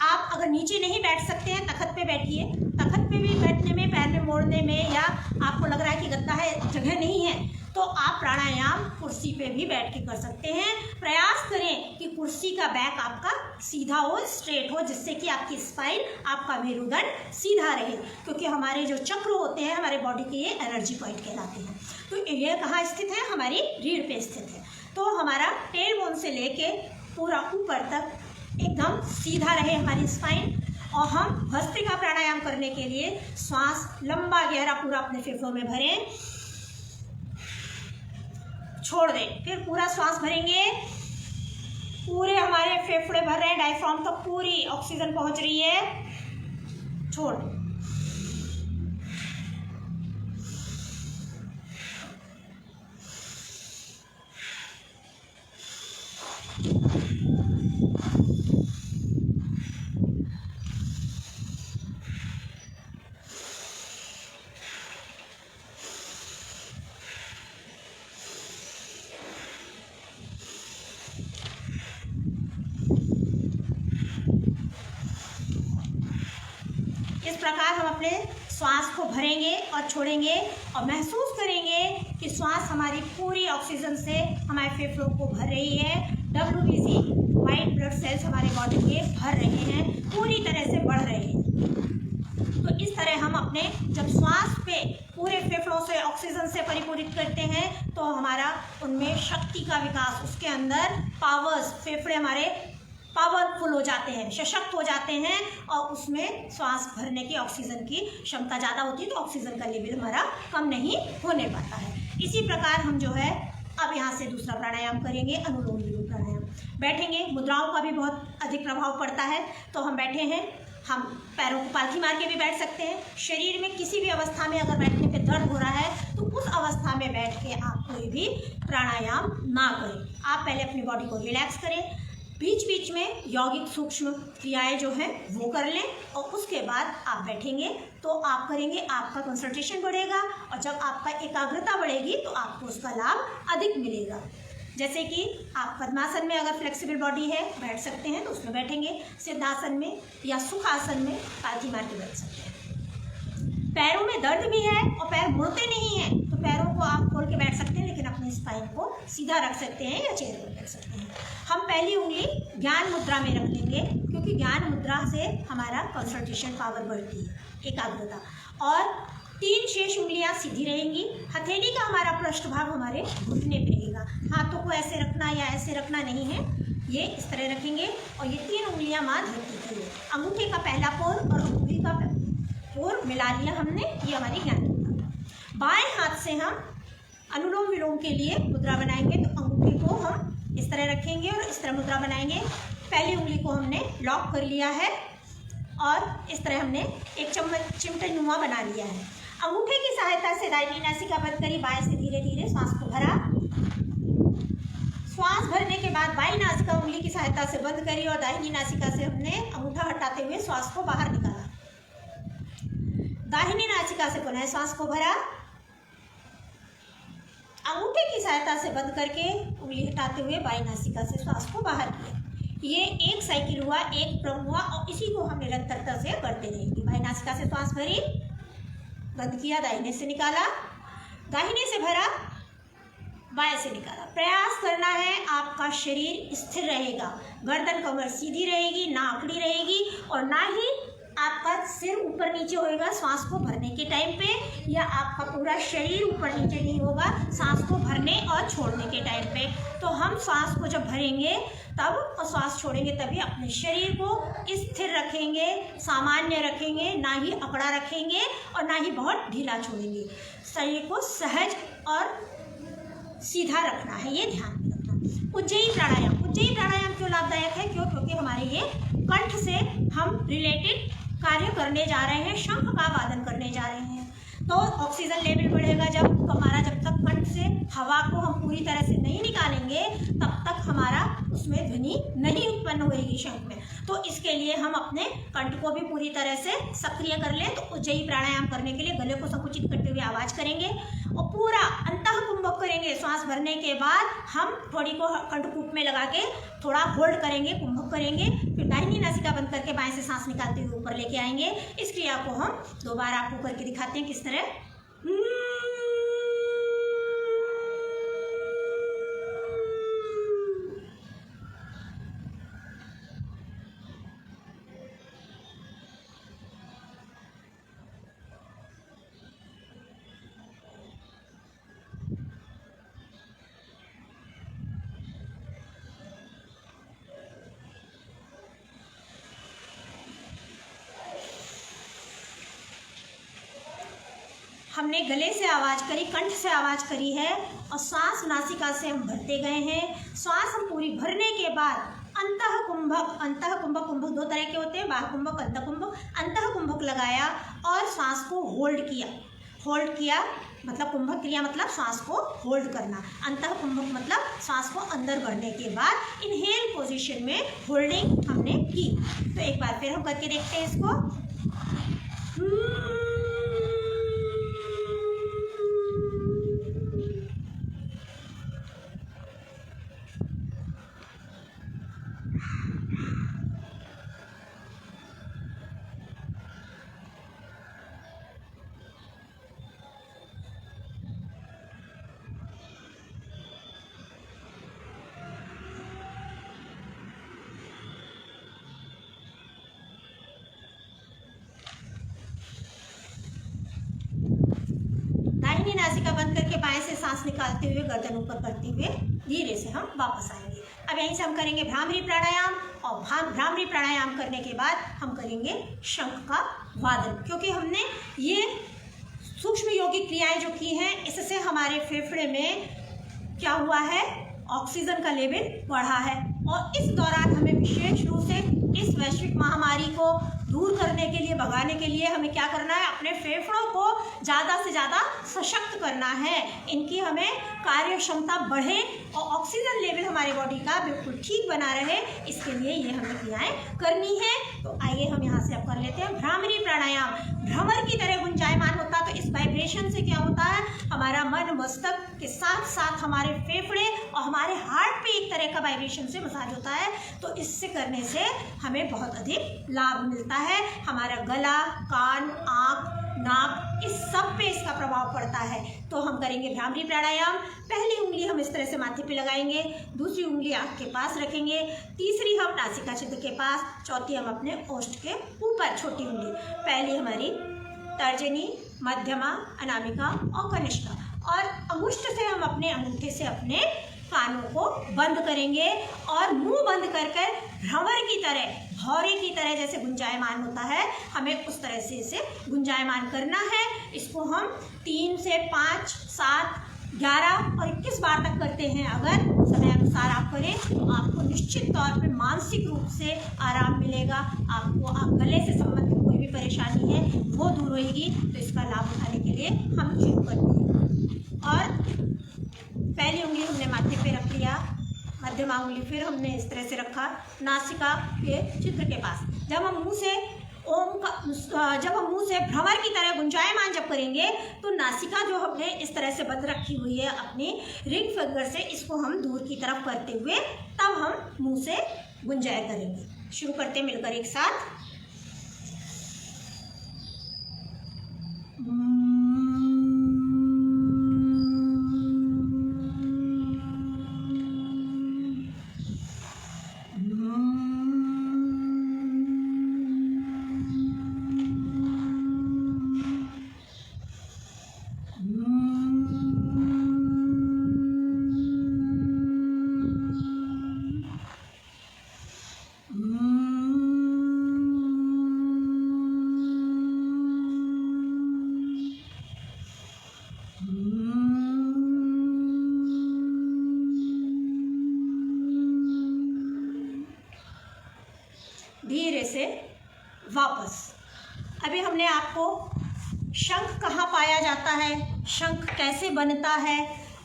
आप अगर नीचे नहीं बैठ सकते हैं, तख्त पे बैठिए। तख्त पे भी बैठने में, पैर में मोड़ने में, या आपको लग रहा है कि गद्दा है, जगह नहीं है, तो आप प्राणायाम कुर्सी पे भी बैठ के कर सकते हैं। प्रयास करें कि कुर्सी का बैक आपका सीधा हो, स्ट्रेट हो, जिससे कि आपकी स्पाइन, आपका मेरुदंड सीधा रहे, क्योंकि हमारे जो चक्र होते हैं हमारे बॉडी के, ये एनर्जी पॉइंट कहलाते हैं। तो ये कहाँ स्थित है, हमारी रीढ़ पे स्थित है। तो हमारा टेल बोन से लेके पूरा ऊपर तक एकदम सीधा रहे हमारी स्पाइन। और हम भस्त्रिका प्राणायाम करने के लिए श्वास लंबा गहरा पूरा अपने फेफड़ों में भरें, छोड़ दें, फिर पूरा श्वास भरेंगे, पूरे हमारे फेफड़े भर रहे हैं, डायफ्राम तक पूरी ऑक्सीजन पहुंच रही है, छोड़ दें। इस प्रकार हम अपने श्वास को भरेंगे और छोड़ेंगे और महसूस करेंगे कि श्वास हमारी पूरी ऑक्सीजन से हमारे फेफड़ों को भर रही है। WBC वाइट ब्लड सेल्स हमारे बॉडी के भर रहे हैं, पूरी तरह से बढ़ रहे हैं। तो इस तरह हम अपने जब श्वास पे पूरे फेफड़ों से ऑक्सीजन से परिपूरित करते हैं तो हमारा उनमें शक्ति का विकास, उसके अंदर पावर्स, फेफड़े हमारे पावरफुल हो जाते हैं, सशक्त हो जाते हैं और उसमें श्वास भरने की, ऑक्सीजन की क्षमता ज़्यादा होती है, तो ऑक्सीजन का लेवल हमारा कम नहीं होने पाता है। इसी प्रकार हम जो है अब यहाँ से दूसरा प्राणायाम करेंगे, अनुलोम विलोम प्राणायाम। बैठेंगे, मुद्राओं का भी बहुत अधिक प्रभाव पड़ता है। तो हम बैठे हैं, हम पैरों को पालथी मार के भी बैठ सकते हैं। शरीर में किसी भी अवस्था में अगर बैठने पे दर्द हो रहा है तो उस अवस्था में बैठ के आप कोई भी प्राणायाम ना करें। आप पहले अपनी बॉडी को रिलैक्स करें, बीच बीच में यौगिक सूक्ष्म क्रियाएं जो हैं वो कर लें और उसके बाद आप बैठेंगे तो आप करेंगे, आपका कंसंट्रेशन बढ़ेगा और जब आपका एकाग्रता बढ़ेगी तो आपको उसका लाभ अधिक मिलेगा। जैसे कि आप पद्मासन में अगर फ्लेक्सिबल बॉडी है बैठ सकते हैं तो उसमें बैठेंगे, सिद्धासन में या सुखासन में पालथी मार के बैठ सकते हैं। पैरों में दर्द भी है और पैर मुड़ते नहीं हैं तो पैरों को आप खोल के बैठ सकते हैं, लेकिन अपने स्पाइन को सीधा रख सकते हैं या चेयर पर बैठ सकते हैं। हम पहली उंगली ज्ञान मुद्रा में रख लेंगे क्योंकि ज्ञान मुद्रा से हमारा कंसंट्रेशन पावर बढ़ती है, एकाग्रता। और 3 शेष उंगलियां सीधी रहेंगी। हथेली का हमारा पृष्ठभाग हमारे घुटने पे रहेगा। हाथों को ऐसे रखना या ऐसे रखना नहीं है, ये इस तरह रखेंगे और ये 3 उंगलियां माँ धरती की है। अंगूठे का पहला पोर और अंगूठी का पोर मिला लिया हमने, ये हमारी ज्ञान मुद्रा। बाएं हाथ से हम अनुलोम विलोम के लिए मुद्रा बनाएंगे तो अंगूठे को हम इस तरह रखेंगे और इस तरह मुद्रा बनाएंगे। पहली उंगली को हमने लॉक कर लिया है और इस तरह हमने एक चिमटे नुमा बना लिया है। अंगूठे की सहायता से दाहिनी नासिका बंद करी, बाएं से धीरे धीरे श्वास को भरा। श्वास भरने के बाद बाईं नासिका उंगली की सहायता से बंद करी और दाहिनी नासिका से हमने अंगूठा हटाते हुए श्वास को बाहर निकाला। दाहिनी नासिका से पुनः श्वास को भरा, अंगूठे की सहायता से बंद करके उंगली हटाते हुए बाईं नासिका से श्वास को बाहर किया। ये एक साइकिल हुआ, एक क्रम हुआ और इसी को हम निरंतरता से करते रहेंगे। बाईं नासिका से श्वास भरी, बंद किया, दाहिने से निकाला, दाहिने से भरा, बाएं से निकाला। प्रयास करना है, आपका शरीर स्थिर रहेगा, गर्दन कमर सीधी रहेगी, ना आकड़ी रहेगी और ना ही आपका सिर ऊपर नीचे होएगा सांस को भरने के टाइम पे, या आपका पूरा शरीर ऊपर नीचे नहीं होगा सांस को भरने और छोड़ने के टाइम पे। तो हम सांस को जब भरेंगे तब और सांस छोड़ेंगे तभी अपने शरीर को स्थिर रखेंगे, सामान्य रखेंगे, ना ही अकड़ा रखेंगे और ना ही बहुत ढीला छोड़ेंगे। शरीर को सहज और सीधा रखना है, ये ध्यान में रखना। उज्जयी प्राणायाम, उज्जयी प्राणायाम क्यों लाभदायक है? क्योंकि हमारे ये कंठ से हम रिलेटेड कार्य करने जा रहे हैं, शंख का वादन करने जा रहे हैं। तो ऑक्सीजन लेवल बढ़ेगा जब हमारा, जब तक कंठ से हवा को हम पूरी तरह से नहीं निकालेंगे तब तक हमारा उसमें ध्वनि नहीं उत्पन्न होगी शंख में। तो इसके लिए हम अपने कंठ को भी पूरी तरह से सक्रिय कर लें। तो उज्जयी प्राणायाम करने के लिए गले को संकुचित करते हुए आवाज करेंगे और पूरा अंतः कुंभक करेंगे। श्वास भरने के बाद हम थोड़ी को कंठकूप में लगा के थोड़ा होल्ड करेंगे, कुंभक करेंगे, फिर दाहिनी नासिका बंद करके बाएं से सांस निकालते हुए ऊपर लेके आएंगे। इस क्रिया को हम 2 बार आपको करके दिखाते हैं किस तरह। हमने गले से आवाज़ करी, कंठ से आवाज़ करी है और सांस नासिका से हम भरते गए हैं। श्वास हम पूरी भरने के बाद अंतः कुंभक, अंतः कुंभक, कुंभक 2 तरह के होते हैं, बाह्य कुंभक, अंतः कुंभक। अंतः कुंभक लगाया और सांस को होल्ड किया। होल्ड किया मतलब कुंभक क्रिया मतलब सांस को होल्ड करना। अंतः कुंभक मतलब सांस को अंदर भरने के बाद इनहेल पोजीशन में होल्डिंग हमने की। तो एक बार फिर हम करके देखते हैं इसको। दाहिनी नासिका बंद करके बाएं से सांस निकालते हुए गर्दन ऊपर करते हुए धीरे से हम वापस आएंगे। अब यहीं से हम करेंगे भ्रामरी प्राणायाम और भ्रामरी प्राणायाम करने के बाद हम करेंगे शंख का वादन। क्योंकि हमने ये सूक्ष्म योगिक क्रियाएं जो की हैं इससे हमारे फेफड़े में क्या हुआ है, ऑक्सीजन का लेवल बढ़ा है। और इस दौरान हमें विशेष रूप से इस वैश्विक महामारी को दूर करने के लिए, भगाने के लिए हमें क्या करना है, अपने फेफड़ों को ज़्यादा से ज़्यादा सशक्त करना है। इनकी हमें कार्य क्षमता बढ़े और ऑक्सीजन लेवल हमारे बॉडी का बिल्कुल ठीक बना रहे, इसके लिए ये हमें क्रियाएं करनी है। तो आइए हम यहाँ से अब कर लेते हैं भ्रामरी प्राणायाम। भ्रमर की तरह गुंजायमान होता है। तो इस वाइब्रेशन से क्या होता है, हमारा मन मस्तक के साथ साथ हमारे फेफड़े और हमारे हार्ट पे एक तरह का वाइब्रेशन से मसाज होता है। तो इससे करने से हमें बहुत अधिक लाभ मिलता है। हमारा गला, कान, आँख, नाक, इस सब पे इसका प्रभाव पड़ता है। तो हम करेंगे भ्रामरी प्राणायाम। पहली उंगली हम इस तरह से माथे पे लगाएंगे, दूसरी उंगली आँख के पास रखेंगे, तीसरी हम नासिका छिद्र के पास, चौथी हम अपने ओष्ठ के ऊपर छोटी उंगली। पहली हमारी तर्जनी, मध्यमा, अनामिका और कनिष्ठा, और अंगुष्ठ से हम अपने अंगूठे से अपने कानों को बंद करेंगे और मुंह बंद कर कर भ्रमर की तरह, भौरे की तरह जैसे गुंजायमान होता है, हमें उस तरह से इसे गुंजायमान करना है। इसको हम 3 से 5, 7, 11 और 21 बार तक करते हैं। अगर समय अनुसार आप करें तो आपको निश्चित तौर पे मानसिक रूप से आराम मिलेगा। आपको गले से संबंधित कोई भी परेशानी है वो दूर होगी। तो इसका लाभ उठाने के लिए हम शुरू करते हैं। और पहली उंगली हमने माथे पे रख लिया, मध्यमा उंगली फिर हमने इस तरह से रखा नासिका के छिद्र के पास। जब हम मुंह से भ्रमर की तरह गुंजायमान जब करेंगे तो नासिका जो हमने इस तरह से बंद रखी हुई है अपनी रिंग फिंगर से, इसको हम दूर की तरफ करते हुए तब हम मुंह से गुंजाय करेंगे। शुरू करते हैं मिलकर एक साथ। से वापस। अभी हमने आपको शंख कहाँ पाया जाता है, शंख कैसे बनता है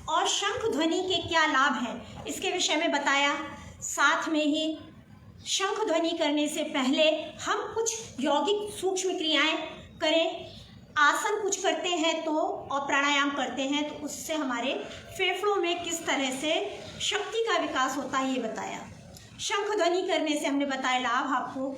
और शंख ध्वनि के क्या लाभ हैं इसके विषय में बताया। साथ में ही शंख ध्वनि करने से पहले हम कुछ यौगिक सूक्ष्म क्रियाएं करें, आसन कुछ करते हैं तो और प्राणायाम करते हैं तो उससे हमारे फेफड़ों में किस तरह से शक्ति का विकास होता है ये बताया। शंख ध्वनि करने से हमने बताया लाभ आपको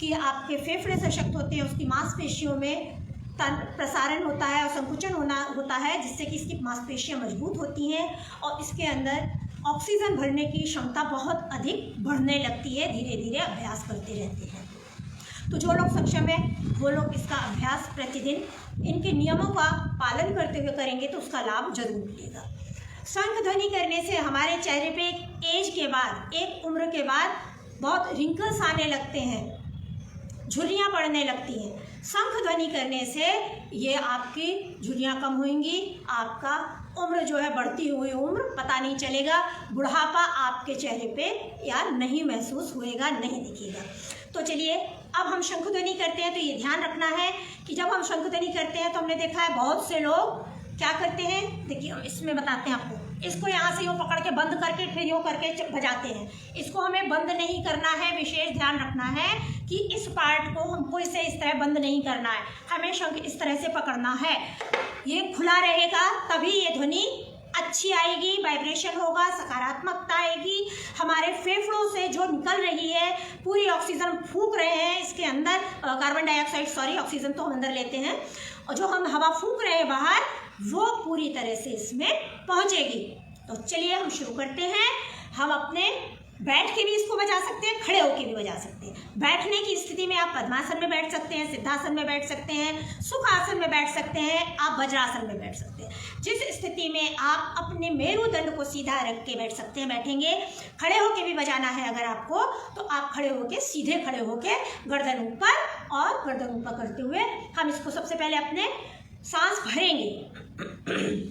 कि आपके फेफड़े सशक्त होते हैं, उसकी मांसपेशियों में प्रसारण होता है और संकुचन होता है, जिससे कि इसकी मांसपेशियां मजबूत होती हैं और इसके अंदर ऑक्सीजन भरने की क्षमता बहुत अधिक बढ़ने लगती है, धीरे धीरे अभ्यास करते रहते हैं। तो जो लोग सक्षम हैं वो लोग इसका अभ्यास प्रतिदिन इनके नियमों का पालन करते हुए करेंगे तो उसका लाभ जरूर मिलेगा। शंख ध्वनि करने से हमारे चेहरे पे एक एज के बाद, एक उम्र के बाद बहुत रिंकल्स आने लगते हैं, झुर्रियाँ पड़ने लगती हैं। शंख ध्वनि करने से ये आपकी झुर्रियाँ कम होंगी, आपका उम्र जो है बढ़ती हुई उम्र पता नहीं चलेगा, बुढ़ापा आपके चेहरे पे या नहीं महसूस होएगा, नहीं दिखेगा। तो चलिए अब हम शंख ध्वनि करते हैं तो ये ध्यान रखना है कि जब हम शंख ध्वनि करते हैं तो हमने देखा है बहुत से लोग क्या करते हैं, देखिए इसमें बताते हैं आपको, इसको यहाँ से यूँ पकड़ के बंद करके फिर यूँ करके बजाते हैं। इसको हमें बंद नहीं करना है, विशेष ध्यान रखना है कि इस पार्ट को हमको इसे इस तरह बंद नहीं करना है, हमें शंख इस तरह से पकड़ना है। ये खुला रहेगा तभी ये ध्वनि अच्छी आएगी, वाइब्रेशन होगा, सकारात्मकता आएगी। हमारे फेफड़ों से जो निकल रही है पूरी ऑक्सीजन फूंक रहे हैं इसके अंदर, कार्बन डाइऑक्साइड सॉरी, ऑक्सीजन तो हम अंदर लेते हैं, और जो हम हवा फूंक रहे हैं बाहर वो पूरी तरह से इसमें पहुंचेगी। तो चलिए हम शुरू करते हैं। हम अपने बैठ के भी इसको बजा सकते हैं, खड़े होके भी बजा सकते हैं। बैठने की स्थिति में आप पद्मासन में बैठ सकते हैं, सिद्धासन में बैठ सकते हैं, सुखासन में बैठ सकते हैं, आप वज्रासन में बैठ सकते हैं। जिस स्थिति में आप अपने मेरुदंड को सीधा रख के बैठ सकते हैं बैठेंगे। खड़े होके भी बजाना है अगर आपको तो आप खड़े होके, सीधे खड़े होके गर्दन ऊपर और गर्दन ऊपर करते हुए हम इसको सबसे पहले अपने सांस भरेंगे।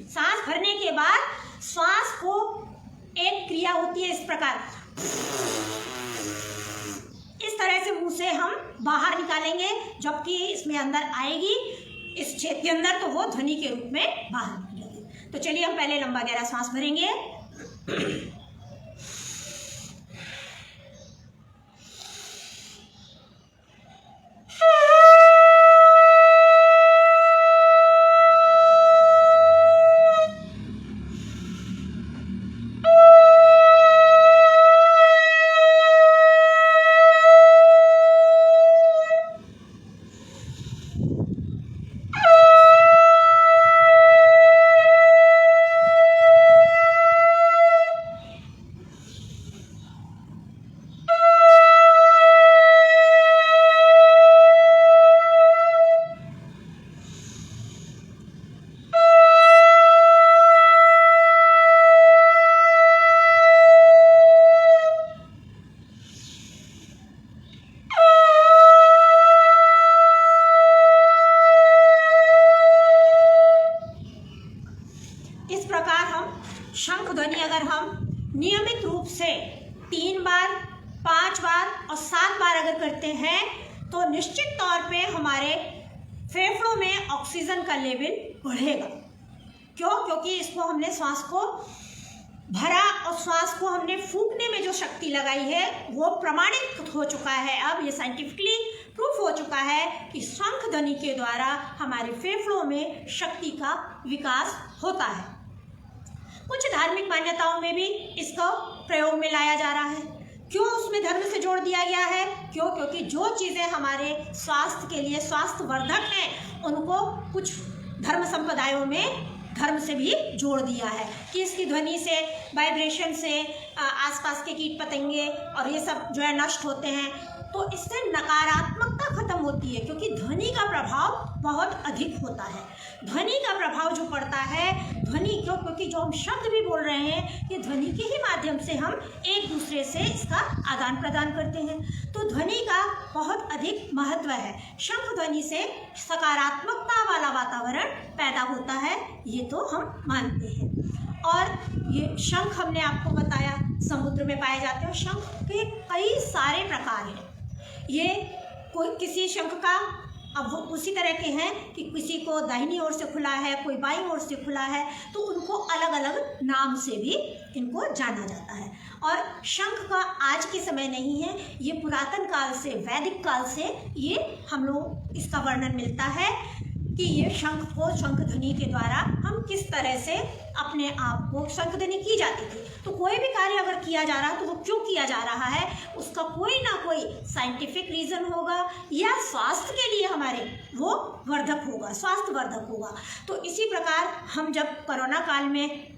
सांस भरने के बाद श्वास को एक क्रिया होती है इस प्रकार, इस तरह से मुंह से हम बाहर निकालेंगे, जबकि इसमें अंदर आएगी इस छेद के अंदर तो वो ध्वनि के रूप में बाहर निकलेगी। तो चलिए हम पहले लंबा गहरा सांस भरेंगे। शंख ध्वनि अगर हम नियमित रूप से 3 बार, 5 बार और 7 बार अगर करते हैं तो निश्चित तौर पे हमारे फेफड़ों में ऑक्सीजन का लेवल बढ़ेगा। क्यों? क्योंकि इसको हमने श्वास को भरा और श्वास को हमने फूंकने में जो शक्ति लगाई है वो प्रमाणित हो चुका है। अब ये साइंटिफिकली प्रूफ हो चुका है कि शंख ध्वनि के द्वारा हमारे फेफड़ों में शक्ति का विकास होता है। कुछ धार्मिक मान्यताओं में भी इसको प्रयोग में लाया जा रहा है। क्यों उसमें धर्म से जोड़ दिया गया है? क्यों? क्योंकि जो चीज़ें हमारे स्वास्थ्य के लिए स्वास्थ्यवर्धक हैं उनको कुछ धर्म संप्रदायों में धर्म से भी जोड़ दिया है कि इसकी ध्वनि से, वाइब्रेशन से आसपास के कीट पतंगे और ये सब जो है नष्ट होते हैं, तो इससे नकारात्मकता खत्म होती है क्योंकि ध्वनि का प्रभाव बहुत अधिक होता है। ध्वनि का प्रभाव जो पड़ता है, ध्वनि क्यों? क्योंकि जो हम शब्द भी बोल रहे हैं ये ध्वनि के ही माध्यम से हम एक दूसरे से इसका आदान प्रदान करते हैं, तो ध्वनि का बहुत अधिक महत्व है। शंख ध्वनि से सकारात्मकता वाला वातावरण पैदा होता है, ये तो हम मानते हैं। और ये शंख हमने आपको बताया समुद्र में पाए जाते हैं। शंख के कई सारे प्रकार हैं। ये कोई किसी शंख का, अब वो उसी तरह के हैं कि किसी को दाहिनी ओर से खुला है, कोई बाईं ओर से खुला है, तो उनको अलग अलग नाम से भी इनको जाना जाता है। और शंख का आज के समय नहीं है, ये पुरातन काल से, वैदिक काल से ये हम लोग इसका वर्णन मिलता है कि ये शंख को, शंख ध्वनि के द्वारा हम किस तरह से अपने आप को, शंख ध्वनि की जाती थी। तो कोई भी कार्य अगर किया जा रहा है तो वो क्यों किया जा रहा है, उसका कोई ना कोई साइंटिफिक रीज़न होगा या स्वास्थ्य के लिए हमारे वो वर्धक होगा, स्वास्थ्य वर्धक होगा। तो इसी प्रकार हम जब कोरोना काल में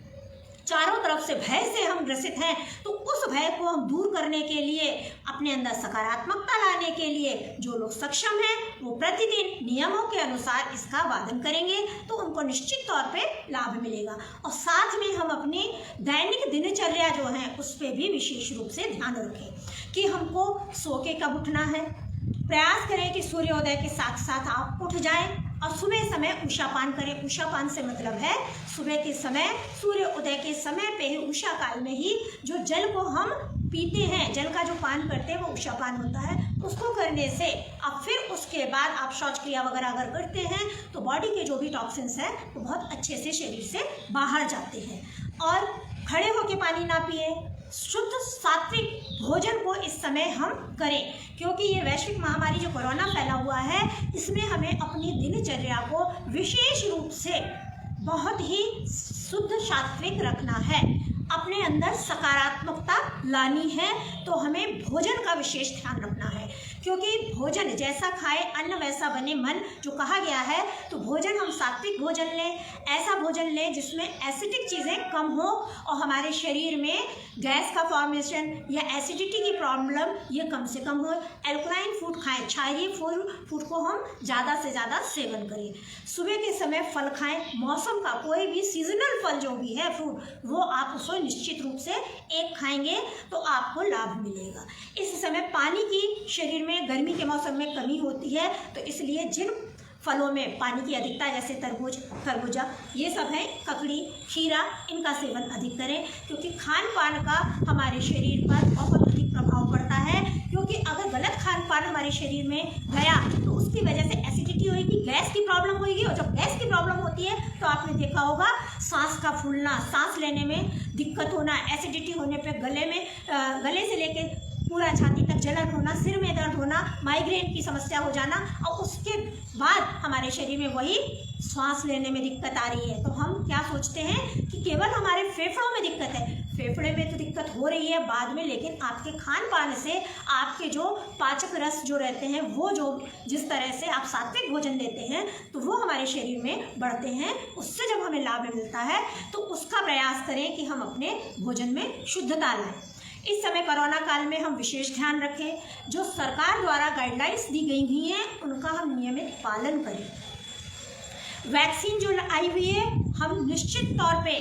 चारों तरफ से भय से हम ग्रसित हैं, तो उस भय को हम दूर करने के लिए, अपने अंदर सकारात्मकता लाने के लिए जो लोग सक्षम हैं वो प्रतिदिन नियमों के अनुसार इसका वादन करेंगे तो उनको निश्चित तौर पे लाभ मिलेगा। और साथ में हम अपनी दैनिक दिनचर्या जो है उस पर भी विशेष रूप से ध्यान रखें कि हमको सो के कब उठना है। प्रयास करें कि सूर्योदय के साथ साथ आप उठ जाएं और सुबह समय उषापान करें। उषापान से मतलब है सुबह के समय, सूर्य उदय के समय पे ही, उषा काल में ही जो जल को हम पीते हैं, जल का जो पान करते हैं वो उषापान होता है। उसको करने से अब फिर उसके बाद आप शौच क्रिया वगैरह अगर करते हैं तो बॉडी के जो भी टॉक्सिन्स हैं वो बहुत अच्छे से शरीर से बाहर जाते हैं। और खड़े होकर पानी ना पिए, शुद्ध सात्विक भोजन को इस समय हम करें, क्योंकि ये वैश्विक महामारी जो कोरोना फैला हुआ है इसमें हमें अपनी दिनचर्या को विशेष रूप से बहुत ही शुद्ध सात्विक रखना है, अपने अंदर सकारात्मकता लानी है। तो हमें भोजन का विशेष ध्यान रखना है, क्योंकि भोजन जैसा खाए अन्न वैसा बने मन जो कहा गया है, तो भोजन हम सात्विक भोजन लें, ऐसा भोजन लें जिसमें एसिडिक चीज़ें कम हो और हमारे शरीर में गैस का फॉर्मेशन या एसिडिटी की प्रॉब्लम ये कम से कम हो। एल्कलाइन फूड खाएं, क्षारीय फूड को हम ज़्यादा से ज़्यादा सेवन करें। सुबह के समय फल खाएं, मौसम का कोई भी सीजनल फल जो भी है फ्रूट, वो आप उसको निश्चित रूप से एक खाएंगे तो आपको लाभ मिलेगा। इस समय पानी की शरीर में गर्मी के मौसम में कमी होती है, तो इसलिए जिन फलों में पानी की अधिकता, जैसे तरबूज, खरबूजा, ये सब है, ककड़ी, खीरा, इनका सेवन अधिक करें, क्योंकि खान पान का हमारे शरीर पर बहुत अधिक प्रभाव पड़ता है। क्योंकि अगर गलत खान पान हमारे शरीर में गया तो उसकी वजह से एसिडिटी होगी, गैस की प्रॉब्लम होगी, और जब गैस की प्रॉब्लम होती है तो आपने देखा होगा सांस का फूलना, सांस लेने में दिक्कत होना, एसिडिटी होने पे गले से लेके पूरा छाती तक जलन होना, सिर में दर्द होना, माइग्रेन की समस्या हो जाना, और उसके बाद हमारे शरीर में वही सांस लेने में दिक्कत आ रही है। तो हम क्या सोचते हैं कि केवल हमारे फेफड़ों में दिक्कत है, फेफड़े में तो दिक्कत हो रही है बाद में, लेकिन आपके खान पान से आपके जो पाचक रस जो रहते हैं, वो जो जिस तरह से आप सात्विक भोजन लेते हैं तो वो हमारे शरीर में बढ़ते हैं। उससे जब हमें लाभ मिलता है तो उसका प्रयास करें कि हम अपने भोजन में शुद्धता लाएं। इस समय कोरोना काल में हम विशेष ध्यान रखें, जो सरकार द्वारा गाइडलाइंस दी गई हुई हैं उनका हम नियमित पालन करें। वैक्सीन जो आई हुई है हम निश्चित तौर पे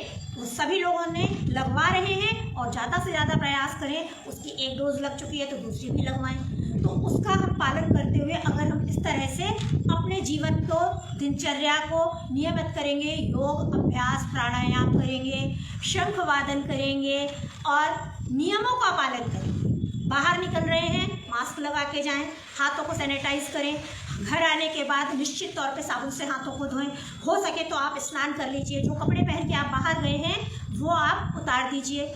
सभी लोगों ने लगवा रहे हैं, और ज़्यादा से ज़्यादा प्रयास करें, उसकी एक डोज लग चुकी है तो दूसरी भी लगवाएं। तो उसका हम पालन करते हुए अगर हम इस तरह से अपने जीवन को, दिनचर्या को नियमित करेंगे, योग अभ्यास प्राणायाम करेंगे, शंख वादन करेंगे और नियमों का पालन करेंगे, बाहर निकल रहे हैं मास्क लगा के जाएं, हाथों को सैनिटाइज करें, घर आने के बाद निश्चित तौर पे साबुन से हाथों को धोएं, हो सके तो आप स्नान कर लीजिए, जो कपड़े पहन के आप बाहर गए हैं वो आप उतार दीजिए,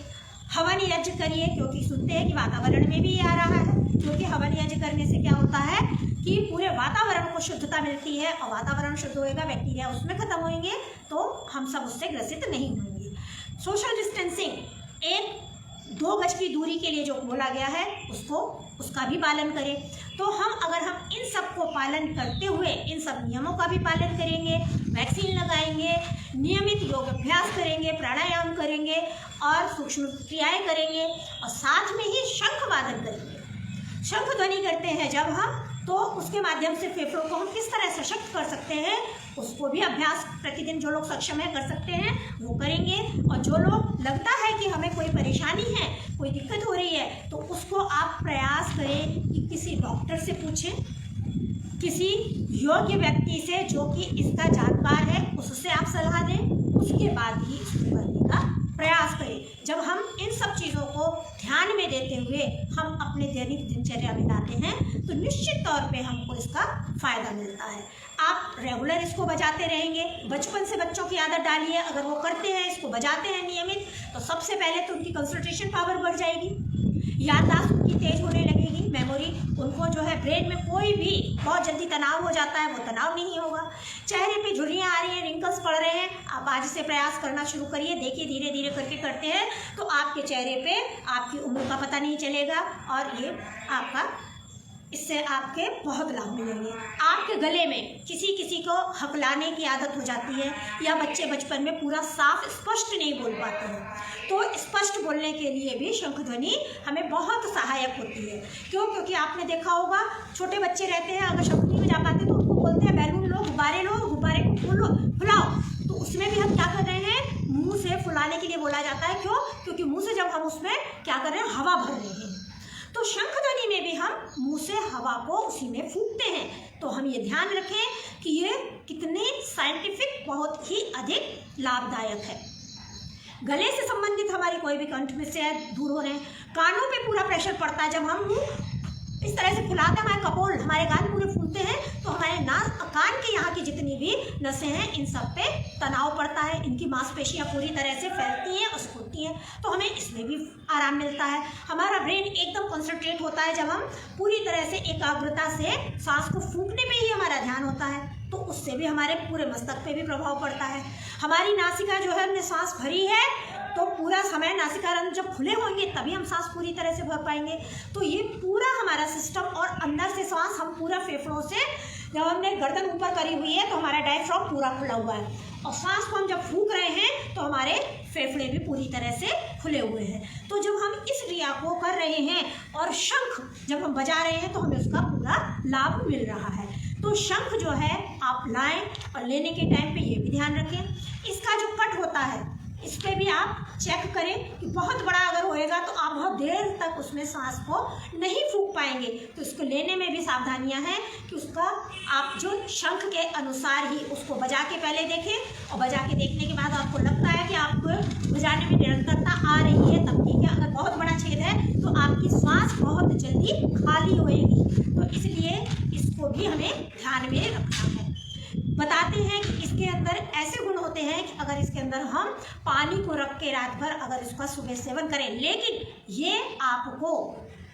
हवन यज्ञ करिए, क्योंकि सुनते हैं कि वातावरण में भी ये आ रहा है। क्योंकि हवन यज्ञ करने से क्या होता है कि पूरे वातावरण को शुद्धता मिलती है, और वातावरण शुद्ध होएगा, बैक्टीरिया उसमें खत्म होंगे, तो हम सब उससे ग्रसित नहीं होंगे। सोशल डिस्टेंसिंग, 1-2 गज की दूरी के लिए जो बोला गया है उसका भी पालन करें। तो अगर हम इन सब को पालन करते हुए इन सब नियमों का भी पालन करेंगे, वैक्सीन लगाएंगे, नियमित योग अभ्यास करेंगे, प्राणायाम करेंगे और सूक्ष्म क्रियाएं करेंगे, और साथ में ही शंख वादन करेंगे। शंख ध्वनि करते हैं जब हम, तो उसके माध्यम से फेफड़ों को हम किस तरह सशक्त कर सकते हैं, उसको भी अभ्यास प्रतिदिन जो लोग सक्षम है कर सकते हैं वो करेंगे। और जो लोग लगता है कि हमें कोई परेशानी है, कोई दिक्कत हो रही है, तो उसको आप प्रयास करें कि किसी डॉक्टर से पूछें, किसी योग्य व्यक्ति से जो कि इसका जानकार है उससे आप सलाह लें, उसके बाद ही इसको करने का प्रयास करें। जब हम इन सब चीज़ों को ध्यान में देते हुए हम अपने दैनिक दिनचर्या में लाते हैं तो निश्चित तौर पे हमको इसका फ़ायदा मिलता है। आप रेगुलर इसको बजाते रहेंगे, बचपन से बच्चों की आदत डालिए, अगर वो करते हैं, इसको बजाते हैं नियमित, तो सबसे पहले तो उनकी कंसंट्रेशन पावर बढ़ जाएगी, याददाश्त उनकी तेज होने लगेगी, मेमोरी, उनको जो है ब्रेन में कोई भी बहुत जल्दी तनाव हो जाता है वो तनाव नहीं होगा। चेहरे पे झुर्रियाँ आ रही हैं, रिंकल्स पड़ रहे हैं, आप आज से प्रयास करना शुरू करिए, देखिए धीरे धीरे करके करते हैं तो आपके चेहरे पे आपकी उम्र का पता नहीं चलेगा और ये आपका इससे आपके बहुत लाभ मिलेंगे। आपके गले में किसी किसी को हकलाने की आदत हो जाती है या बच्चे बचपन में पूरा साफ स्पष्ट नहीं बोल पाते हैं, तो स्पष्ट बोलने के लिए भी शंख ध्वनि हमें बहुत सहायक होती है। क्यों? क्योंकि आपने देखा होगा छोटे बच्चे रहते हैं, अगर शंख नहीं बजा पाते तो उनको बोलते हैं बैलून लो, गुब्बारे को फुलाओ, तो उसमें भी हम क्या कर रहे हैं, मुँह से फुलाने के लिए बोला जाता है। क्यों? क्योंकि मुँह से जब हम उसमें क्या कर रहे हैं, हवा भर रहे हैं, तो शंख ध्वनि में भी हम मुंह से हवा को उसी में फूंकते हैं। तो हम ये ध्यान रखें कि ये कितने साइंटिफिक, बहुत ही अधिक लाभदायक है। गले से संबंधित हमारी कोई भी कंठ में से दूर हो रहे हैं, कानों पे पूरा प्रेशर पड़ता है, जब हम मुंह इस तरह से फुलाते हैं, हमारे कपोल, हमारे गाल पूरे फूलते हैं, तो हमारे कान के यहाँ की जितनी भी नसें हैं इन सब पे तनाव पड़ता है, इनकी मांसपेशियाँ पूरी तरह से फैलती हैं और सिकुड़ती हैं, तो हमें इसमें भी आराम मिलता है। हमारा ब्रेन एकदम कंसंट्रेट होता है जब हम पूरी तरह से एकाग्रता से सांस को फूंकने पे ही हमारा ध्यान होता है, तो उससे भी हमारे पूरे मस्तक पे भी प्रभाव पड़ता है। हमारी नासिका जो है, हमने सांस भरी है तो पूरा समय नासिका रंध्र जब खुले होंगे तभी हम सांस पूरी तरह से भर पाएंगे। तो ये पूरा हमारा सिस्टम, और अंदर से सांस हम पूरा फेफड़ों से, जब हमने गर्दन ऊपर करी हुई है तो हमारा डायफ्राम पूरा खुला हुआ है, और सांस को हम जब फूंक रहे हैं तो हमारे फेफड़े भी पूरी तरह से खुले हुए हैं। तो जब हम इस क्रिया को कर रहे हैं और शंख जब हम बजा रहे हैं तो हमें उसका पूरा लाभ मिल रहा है। तो शंख जो है आप लाएं और लेने के टाइम पे ये भी ध्यान रखें, इसका जो कट होता है इस पर भी आप चेक करें कि बहुत बड़ा अगर होएगा तो आप बहुत देर तक उसमें सांस को नहीं फूंक पाएंगे, तो इसको लेने में भी सावधानियां हैं कि उसका आप जो शंख के अनुसार ही उसको बजा के पहले देखें, और बजा के देखने के बाद आपको लगता है कि आपको बजाने में निरंतरता आ रही है तब ठीक है। अगर बहुत बड़ा छेद है तो आपकी सांस बहुत जल्दी खाली होएगी, तो इसलिए इसको भी हमें ध्यान में रखना है। बताते हैं कि इसके अंदर ऐसे गुण होते हैं कि अगर इसके अंदर हम पानी को रख के रात भर अगर इसका सुबह सेवन करें, लेकिन ये आपको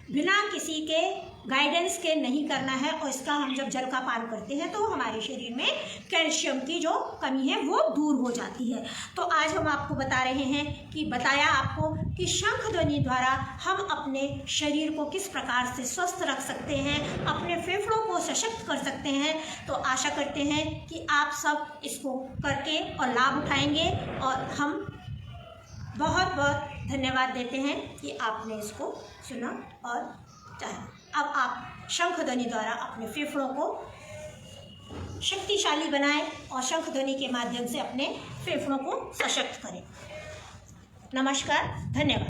बिना किसी के गाइडेंस के नहीं करना है, और इसका हम जब जल का पान करते हैं तो हमारे शरीर में कैल्शियम की जो कमी है वो दूर हो जाती है। तो आज हम आपको बता रहे हैं कि बताया आपको कि शंख ध्वनि द्वारा हम अपने शरीर को किस प्रकार से स्वस्थ रख सकते हैं, अपने फेफड़ों को सशक्त कर सकते हैं। तो आशा करते हैं कि आप सब इसको करके और लाभ उठाएंगे, और हम बहुत बहुत धन्यवाद देते हैं कि आपने इसको सुना और चाहा। अब आप शंख ध्वनि द्वारा अपने फेफड़ों को शक्तिशाली बनाएं और शंख ध्वनि के माध्यम से अपने फेफड़ों को सशक्त करें। नमस्कार, धन्यवाद।